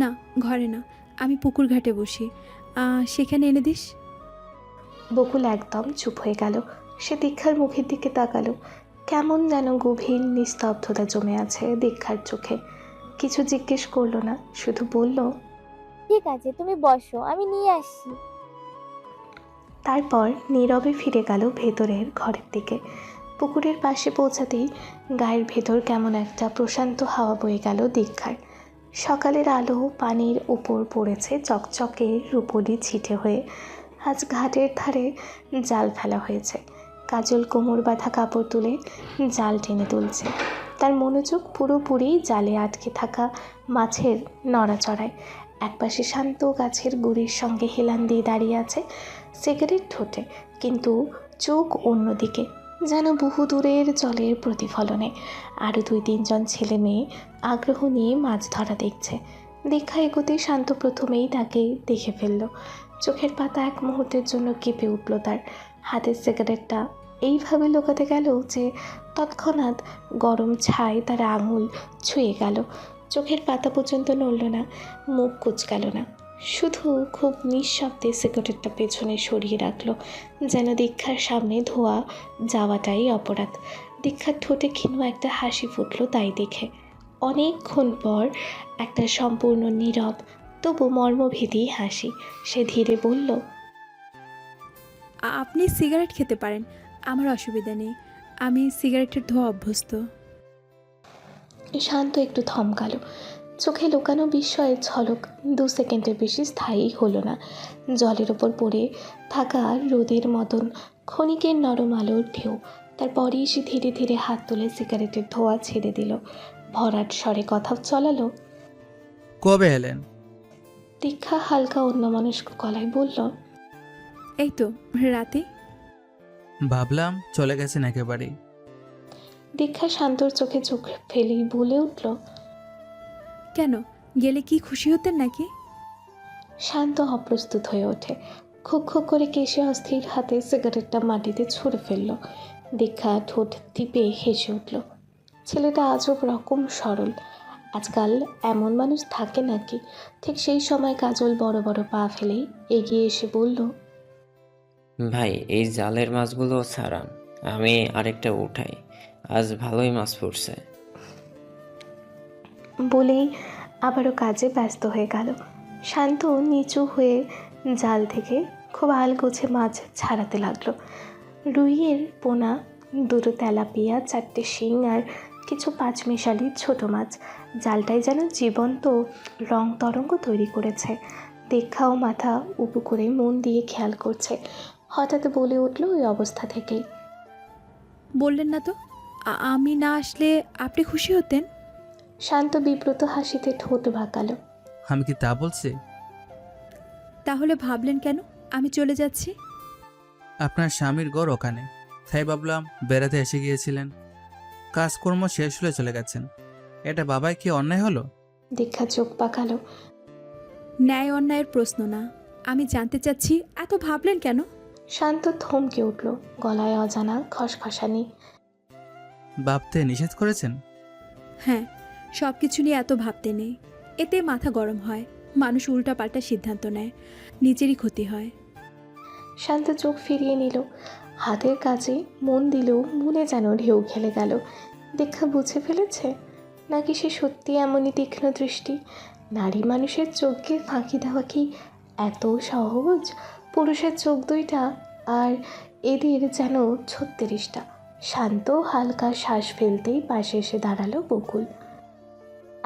না, ঘরে না, আমি পুকুর ঘাটে বসি, সেখানে এনে দিস। বকুল একদম চুপ হয়ে গেল। সে দীক্ষার মুখের দিকে তাকালো। কেমন যেন গভীর নিস্তব্ধতা জমে আছে দীক্ষার চোখে। কিছু জিজ্ঞেস করলো না, শুধু বলল, ঠিক আছে, তুমি বসো, আমি নিয়ে আসছি। তারপর নীরবে ফিরে গেল ভেতরের ঘরের দিকে। পুকুরের পাশে পৌঁছাতেই গায়ের ভেতর কেমন একটা প্রশান্ত হাওয়া বয়ে গেল দীক্ষার। সকালের আলো পানির উপর পড়েছে চকচকে রূপোলি ছিটে হয়ে। আজ ঘাটের ধারে জাল ফেলা হয়েছে। কাজল কোমর বাঁধা কাপড় তুলে জাল টেনে তুলছে। তার মনোযোগ পুরোপুরি জালে আটকে থাকা মাছের নড়াচড়ায়। একপাশে শান্ত গাছের গুড়ির সঙ্গে হেলান দিয়ে দাঁড়িয়ে আছে, সিগারেট ঠোঁটে, কিন্তু চোখ অন্যদিকে, যেন বহু দূরের জলের প্রতিফলনে। আরও 2-3 ছেলে মেয়ে আগ্রহ নিয়ে মাছ ধরা দেখছে। দীক্ষা এগোতে শান্ত প্রথমেই তাকে দেখে ফেলল। চোখের পাতা এক মুহূর্তের জন্য কেঁপে উঠল তার। হাতের সিগারেটটা এইভাবে লুকাতে গেল যে তৎক্ষণাৎ গরম ছাই তার আঙুল ছুঁয়ে গেল। চোখের পাতা পর্যন্ত নড়ল না, মুখ কুঁচকাল না, শুধু খুব নিঃশব্দে সিগারেটটা পেছনে সরিয়ে রাখলো, যেন দীক্ষার সামনে ধোয়া যাওয়াটাই অপরাধ। দীক্ষার ঠোঁটে ক্ষীণ একটা হাসি ফুটল তাই দেখে। অনেকক্ষণ পর একটা সম্পূর্ণ নীরব তবু মর্মভেদী হাসি। সে ধীরে বলল, আপনি সিগারেট খেতে পারেন, আমার অসুবিধা নেই, আমি সিগারেটের ধোয়া অভ্যস্ত। শান্ত একটু থমকালো, চোখে লুকানো বিস্ময়ের ঝলক 2 সেকেন্ডের বেশি স্থায়ী হলো না। জলের ওপর পড়ে থাকা রোদের মতন ক্ষণিকের নরম আলোর ঢেউ। তারপরেই সে ধীরে ধীরে হাত তুলে সিগারেটের ধোঁয়া ছেড়ে দিল। ভরাট স্বরে কথা চলালো। কবে এলেন? দীক্ষা হালকা অন্যমনস্ক গলায় বলল, এই তো রাতে। ভাবলাম চলে গেছেন একেবারেই। দীক্ষা শান্তর চোখে চোখ ফেলেই বলে উঠল, কেন, গেলে কি খুশি হতেন নাকি? শান্ত অপ্রস্তুত হয়ে ওঠে। খুক খুক করে কেশে অস্থির হাতে সিগারেটটা মাটিতে ছুঁড়ে ফেলল। দীক্ষা ঠোঁট টিপে হেসে উঠল। ছেলেটা আজব রকম সরল। আজকাল এমন মানুষ থাকে নাকি? ঠিক সেই সময় কাজল বড় বড় পা ফেলেই এগিয়ে এসে বলল, ভাই এই জালের মাছগুলো ছাড়ান, আমি আরেকটা উঠাই, আজ ভালোই মাছ পড়ছে। বলেই আবারও কাজে ব্যস্ত হয়ে গেল। শান্ত নিচু হয়ে জাল থেকে খুব আলগোছে মাছ ছাড়াতে লাগলো। রুইয়ের পোনা, 2 তেলাপিয়া, 4টে শিং আর কিছু পাঁচমিশালি ছোট মাছ। জালটাই যেন জীবন্ত রং তরঙ্গ তৈরি করেছে। দীক্ষাও মাথা উঁচু করে মন দিয়ে খেয়াল করছে। হঠাৎ বলে উঠল ওই অবস্থা থেকেই, বললেন না তো আমি না আসলে আপনি খুশি হতেন? শান্ত বিব্রত হাসিতে ঠোঁট বাঁকালো। আমি কি তা বলছি? তাহলে ভাবলেন কেন আমি চলে যাচ্ছি? আপনার স্বামীর ঘর ওখানে, তাই ভাবলাম বেড়াতে এসে গিয়েছিলেন, কাজকর্ম শেষ হলে চলে গেছেন। এটা বাবাই কি অন্যায় হলো? দীক্ষা চোখ পাকালো। ন্যায় অন্যায়ের প্রশ্ন না, আমি জানতে চাচ্ছি এত ভাবলেন কেন? শান্ত থমকে উঠল, গলায় অজানা খসখসানি। ভাবতে নিষেধ করেছেন? হ্যাঁ, সব কিছু নিয়ে এত ভাবতে নেই, এতে মাথা গরম হয়, মানুষ উল্টাপাল্টা সিদ্ধান্ত নেয়, নিজেরই ক্ষতি হয়। শান্ত চোখ ফিরিয়ে নিল। হাতের কাজে মন দিলেও মনে যেন ঢেউ খেলে গেল। দীক্ষা বুঝে ফেলেছে নাকি সে সত্যি এমনই তীক্ষ্ণ দৃষ্টি? নারী মানুষের চোখকে ফাঁকি দেওয়া কি এত সহজ? পুরুষের চোখ দুইটা আর এদের যেন 36টা। শান্ত হালকা শ্বাস ফেলতেই পাশে এসে দাঁড়ালো বকুল।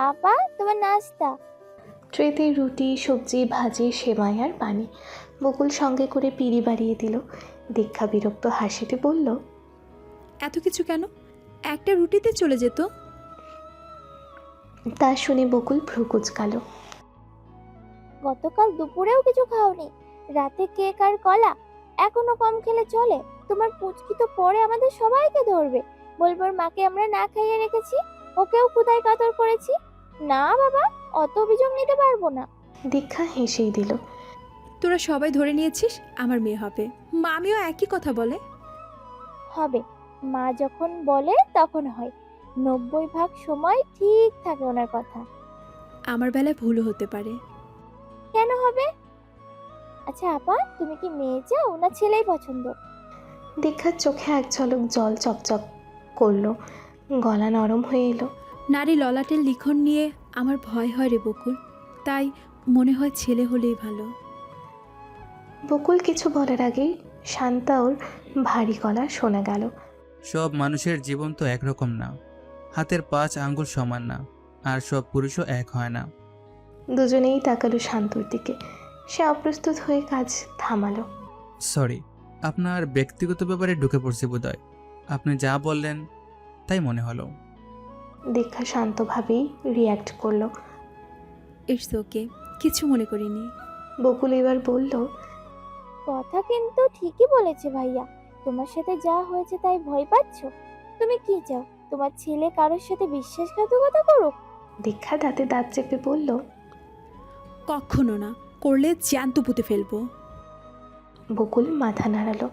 আপা, তোমার নাস্তা। ট্রেতে রুটি, সবজি, ভাজি, সেমাই আর পানি। বকুল সঙ্গে করে পিড়ি বাড়িয়ে দিল। দীক্ষা বিরক্ত হাসিতে বলল, এত কিছু কেন, একটা রুটিতে চলে যেত। তা শুনে বকুল ভ্রু কুঁচকালো। গতকাল দুপুরেও কিছু খাওনি, রাতে কেক আর কলা। এখনো কম খেলে চলে? তোমার পুচকি তো পরে আমাদের সবাইকে ধরবে, বলবো ওর মাকে আমরা না খাইয়ে রেখেছি, ওকেও ক্ষুধায় কাতর করেছি। না বাবা, অত অভিযোগ নিতে পারবো না। দীক্ষা হেসেই দিল। তোরা সবাই ধরে নিয়েছিস আমার মেয়ে হবে, মামিও একই কথা বলে। হবে, মা যখন বলে তখন হয়। 90% সময় ঠিক থাকে ওনার কথা। আমার বেলায় ভুলও হতে পারে। কেন হবে? আচ্ছা আপা, তুমি কি মেয়ে চাও না ছেলেই পছন্দ? দীক্ষার চোখে এক ঝলক জল চকচক করলো, গলা নরম হয়ে এলো। নারী ললাটের লিখন নিয়ে আমার ভয় হয় রে বকুল, তাই মনে হয় ছেলে হলেই ভালো। বকুল কিছু বলার আগেই শান্তাওর ভারী গলা শোনা গেল। সব মানুষের জীবন তো একরকম না, হাতের 5 আঙ্গুল সমান না, আর সব পুরুষও এক হয় না। দুজনেই তাকালো শান্তর দিকে। সে অপ্রস্তুত হয়ে কাজ থামালো। সরি, আপনার ব্যক্তিগত ব্যাপারে ঢুকে পড়ছি বোধহয়। আপনি যা বললেন তাই মনে হলো। দীক্ষা শান্তভাবেই রিয়্যাক্ট করলো। ইটস ওকে, কিছু মনে করিনি। বকুল এবার বলল, কথা কিন্তু ঠিকই বলেছে ভাইয়া। তোমার সাথে যা হয়েছে তাই ভয় পাচ্ছ? তুমি কি চাও তোমার ছেলে কারোর সাথে বিশ্বাসঘাতকতা করুক? দীক্ষা দাঁতে দাঁত চেপে বলল, কখনো না, করলে জ্যান্ত পুঁতে ফেলবো। বকুল মাথা নাড়ালো।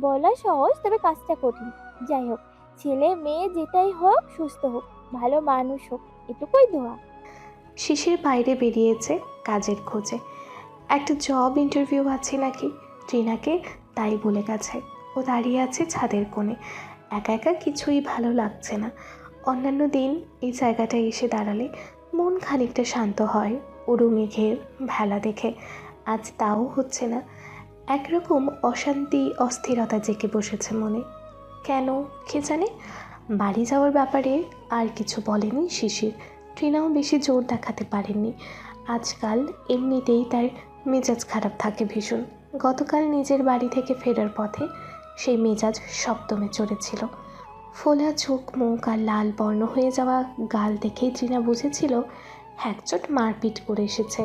বলা সহজ, তবে কাজটা কঠিন। যাই হোক, ছেলে মেয়ে যেটাই হোক সুস্থ হোক, ভালো মানুষ হোক, এটুকুই দোয়া। শিশির বাইরে বেরিয়েছে কাজের খোঁজে। একটা জব ইন্টারভিউ আছে নাকি, ট্রিনাকে তাই বলে গেছে। ও দাঁড়িয়ে আছে ছাদের কোণে, একা একা কিছুই ভালো লাগছে না। অন্যান্য দিন এই জায়গাটায় এসে দাঁড়ালে মন খানিকটা শান্ত হয় উড়ু মেঘের ভেলা দেখে। আজ তাও হচ্ছে না। একরকম অশান্তি, অস্থিরতা জেঁকে বসেছে মনে। কেন কে জানে? বাড়ি যাওয়ার ব্যাপারে আর কিছু বলেনি শিশির, ট্রিনাও বেশি জোর দেখাতে পারেননি। আজকাল এমনিতেই তার মেজাজ খারাপ থাকে ভীষণ। গতকাল নিজের বাড়ি থেকে ফেরার পথে সেই মেজাজ সপ্তমে চড়েছিল। ফোলা চোখ মুখ আর লাল বর্ণ হয়ে যাওয়া গাল দেখেই ট্রিনা বুঝেছিল একচোট মারপিট করে এসেছে।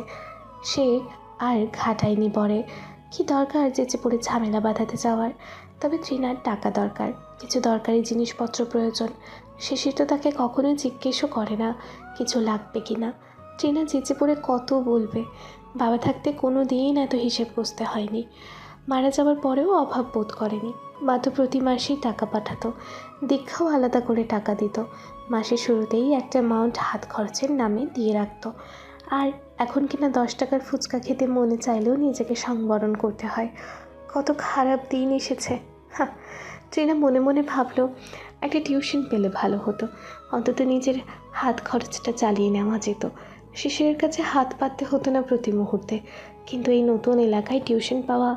সে আর ঘাটায়নি পরে। কি দরকার যেচে পড়ে ঝামেলা বাঁধাতে যাওয়ার। তবে ট্রিনার টাকা দরকার, কিছু দরকারি জিনিসপত্র প্রয়োজন। শিশির তো তাকে কখনোই জিজ্ঞেসও করে না কিছু লাগবে কি না। ট্রিনা যেচে পড়ে কত বলবে। বাবা থাকতে কোনো দিন এত হিসেব কষতে হয়নি। মারা যাওয়ার পরেও অভাব বোধ করেনি। মা তো প্রতি মাসেই টাকা পাঠাতো, দীক্ষাও আলাদা করে টাকা দিত। মাসের শুরুতেই একটা অ্যামাউন্ট হাত খরচের নামে দিয়ে রাখতো। আর এখন কিনা 10 টাকার ফুচকা খেতে মনে চাইলেও নিজেকে সংবরণ করতে হয়। কত খারাপ দিন এসেছে। ট্রিনা মনে মনে ভাবলো একটা টিউশন পেলে ভালো হতো, অন্তত নিজের হাত খরচটা চালিয়ে নেওয়া যেত। শিশিরের কাছে হাত পাততে হতো না প্রতি মুহূর্তে। কিন্তু এই নতুন এলাকায় টিউশন পাওয়া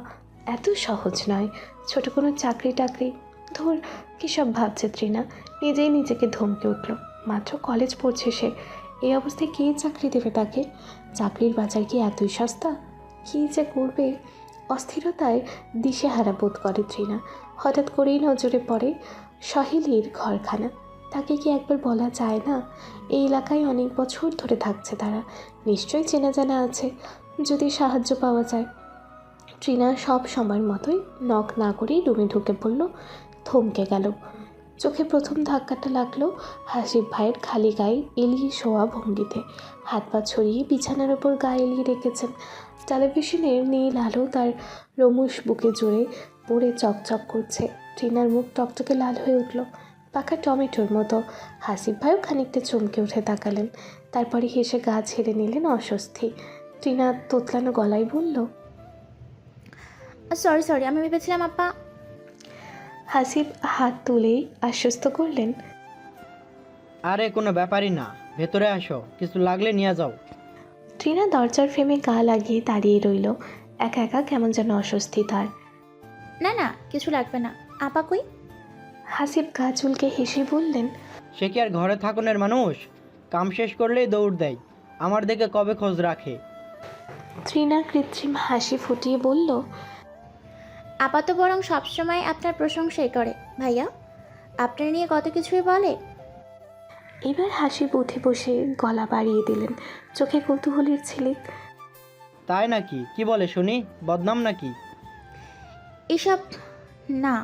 এত সহজ নয়। ছোট কোনো চাকরি টাকরি ধর কী সব ভাবছে ট্রিনা। নিজেই নিজেকে ধমকে উঠল। মাত্র কলেজ পড়ছে সে, এই অবস্থায় কে চাকরি দেবে তাকে? চাকরির বাজার কি এতই সস্তা? কী যে করবে অস্থিরতায় দিশেহারা বোধ করে ট্রিনা। হঠাৎ করেই নজরে পড়ে সহেলির ঘরখানা। তাকে কি একবার বলা যায় না? এই এলাকায় অনেক বছর ধরে থাকছে তারা, নিশ্চয়ই চেনা জানা আছে, যদি সাহায্য পাওয়া যায়। ট্রিনা সব সময়ের মতোই নক না করেই রুমে ঢুকে পড়ল। থমকে গেল। চোখে প্রথম ধাক্কাটা লাগলো হাসিব ভাইয়ের খালি গায়ে এলিয়ে শোয়া ভঙ্গিতে। হাত পা ছড়িয়ে বিছানার ওপর গা এলিয়ে রেখেছেন। টেলিভিশনের নীল আলো তার রমুশ বুকে জুড়ে পড়ে চকচক করছে। ট্রিনার মুখ টকটকে লাল হয়ে উঠল, পাকা টমেটোর মতো। হাসিব ভাইও খানিকটা চমকে উঠে তাকালেন, তারপরে হেসে গা ছেড়ে নিলেন অস্বস্তি। ট্রিনা তোতলানো গলায় বলল, সরি, আমি ভেবেছিলাম আপা। হাসিব হাত তুলেই আশ্বস্ত করলেন, আরে কোনো ব্যাপারই না, ভেতরে আসো, কিছু লাগলে নিয়ে যাও। ট্রিনা দরজার ফ্রেমে গা লাগিয়ে দাঁড়িয়ে রইল। একা একা কেমন যেন অস্বস্তি তার। না কিছু লাগবে না। আপা কই? হাসিব গা চুলকে হেসে বললেন, সে কি আর ঘরে থাকুনের মানুষ? কাম শেষ করলেই দৌড় দেয়, আমার দিকে কবে খোঁজ রাখে। ট্রিনা কৃত্রিম হাসি ফুটিয়ে বলল, আপা তো বরং সবসময় আপনার প্রশংসাই করে ভাইয়া, আপনার নিয়ে কত কিছুই বলে। এবার হাসিব উঠে বসে গলা বাড়িয়ে দিলেন, চোখে কৌতূহলের ছিলিক। তাই নাকি? কি বলে শুনি, বদনাম নাকি? এসব না,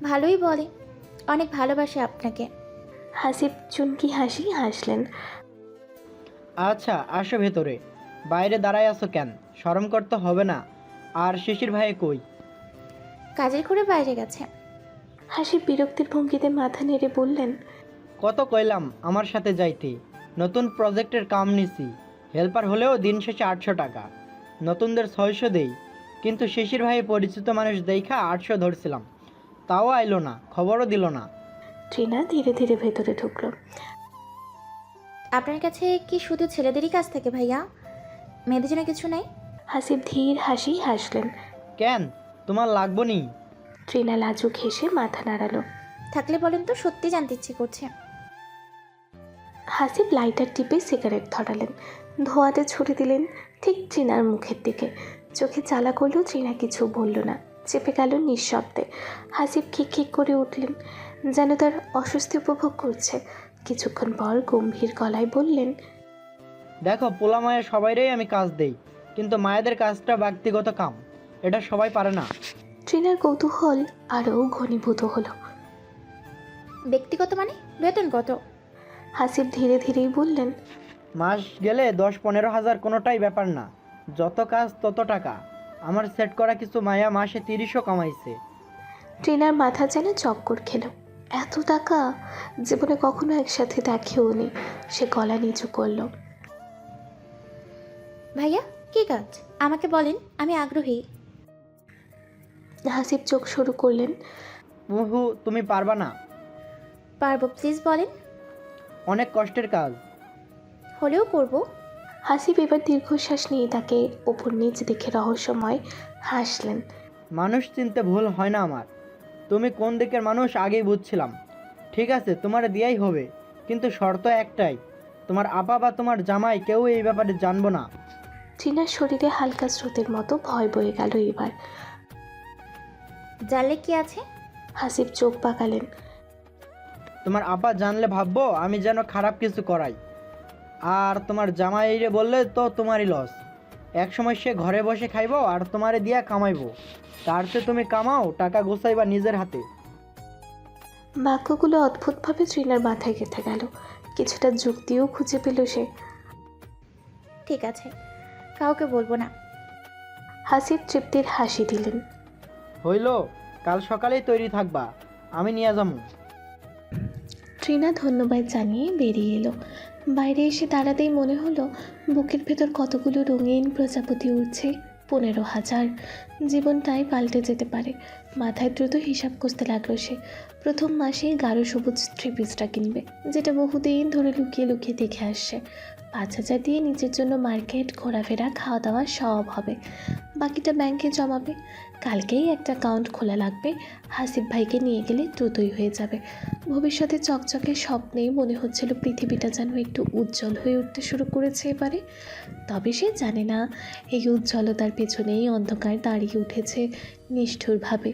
ভালোই বলে, অনেক ভালোবাসে আপনাকে। হাসিব চুনকি হাসি হাসলেন। আচ্ছা আসো ভেতরে, বাইরে দাঁড়ায় আছো কেন? শরম করতে হবে না। আর শিশির ভাই কই? কাজের করে বাইরে গেছে। হাসিব বিরক্তির ভঙ্গিতে মাথা নেড়ে বললেন, কত কইলাম আমার সাথে যাইতে, নতুন প্রজেক্টের কাম নিছি, হেল্পার হলেও দিন শেষে 800 টাকা, নতুনদের 600 দেই। কিন্তু শিশির ভাই পরিচিত মানুষ দেখা 800 ধরছিলাম, তাও আইলো না, খবরও দিল না। ট্রিনা ধীরে ধীরে ভেতরে ঢুকলো। আপনার কাছে কি শুধু ছেলেদেরই কাছ থেকে ভাইয়া, মেয়েদের জন্য কিছু নাই? হাসিব ধীর হাসি হাসলেন। কেন, তোমার লাগবো নি? ট্রিনা লাজুক হেসে মাথা নাড়ালো। থাকলে বলেন তো, সত্যি জানতে ইচ্ছে করছে। হাসিব লাইটার টিপে সিগারেট ধরালেন, ধোঁয়াতে ছুড়ে দিলেন ঠিক ট্রিনার মুখের দিকে। চোখে চালা করলেও ট্রিনা কিছু বলল না, চেপে গেল নিঃশব্দে। হাসিব খিক করে উঠলেন, যেন তার অস্বস্তি উপভোগ করছে। কিছুক্ষণ পর গম্ভীর গলায় বললেন, দেখো, পোলা মায়ের সবাইরই আমি কাজ দেই, কিন্তু মায়েদের কাজটা ব্যক্তিগত কাম, এটা সবাই পারে না। ট্রিনার কৌতূহল আরও ঘনীভূত হলো। ব্যক্তিগত মানে বেতন কত? হাসিব ধীরে ধীরেই বললেন, মাস গেলে 10-15 হাজার কোনোটাই ব্যাপার না, যত কাজ তত টাকা। আমার সেট করা কিছু মায়া মাসে 30ও কামাইছে। ট্রিনার মাথা যেন চক্কর খেল। এত টাকা জীবনে কখনো একসাথে দেখেও নি। সে গলা নিচু করল। ভাইয়া কি কাজ আমাকে বলেন, আমি আগ্রহী। হাসিব চোখ শুরু করলেন। মুহু, তুমি পারবা না। পারবো, প্লিজ বলেন। অনেক কষ্টের কাজ। হলেও করব। হাসিব এবার দীর্ঘশ্বাস নিয়ে তাকে ওপর নিচ দেখে রহস্যময় হাসলেন। মানুষ চিনতে ভুল হয় না আমার, তুমি কোন দিকের মানুষ আগেই বুঝছিলাম। ঠিক আছে, তোমার দিয়াই হবে, কিন্তু শর্ত একটাই, তোমার আপা বা তোমার জামাই কেউ এই ব্যাপারে জানবো না। ট্রিনার শরীরে হালকা স্রোতের মতো ভয় বয়ে গেল এবার। জানলে কি আছে? হাসিব চোখ পাকালেন। তোমার আপা জানলে ভাববো আমি যেন খারাপ কিছু করাই, আর তোমার জামাইরে বললে তো তোমারই লস। একসময় সে ঘরে বসে খাইবো আর তোমারে দিয়া কামাইবো, তার চেয়ে তুমি কামাও, টাকা গোছাইবা নিজের হাতে। বাক্যগুলো অদ্ভুতভাবে ট্রিনার মাথায় গেঁথে গেল। কিছুটা যুক্তিও খুঁজে পেল সে। ঠিক আছে, কাউকে বলবো না। হাসিব তৃপ্তির হাসি দিলেন। হইল, কাল সকালেই তৈরি থাকবা, আমি নিয়ে যাবো। ট্রিনা ধন্যবাদ জানিয়ে বেরিয়ে এলো। বাইরে এসে দাঁড়াতেই মনে হলো বুকের ভেতর কতগুলো রঙিন প্রজাপতি উঠছে। 15,000। জীবনটাই পাল্টে যেতে পারে। মাথায় দ্রুত হিসাব কষতে লাগলো সে। প্রথম মাসেই গাঢ় সবুজ থ্রি-পিসটা কিনবে, যেটা বহুদিন ধরে লুকিয়ে লুকিয়ে দেখে আসছে। 5,000 দিয়ে নিজের জন্য মার্কেট, ঘোরাফেরা, খাওয়া দাওয়া সব হবে। বাকিটা ব্যাংকে জমাবে। কালকেই একটা অ্যাকাউন্ট খোলা লাগবে। হাসিব ভাইকে নিয়ে গেলে দ্রুতই হয়ে যাবে। ভবিষ্যতে চকচকে স্বপ্নেই মনে হচ্ছিল পৃথিবীটা যেন একটু উজ্জ্বল হয়ে উঠতে শুরু করেছে এবারে। তবে সে জানে না এই উজ্জ্বলতার পেছনেই অন্ধকার দাঁড়িয়ে উঠেছে নিষ্ঠুরভাবে।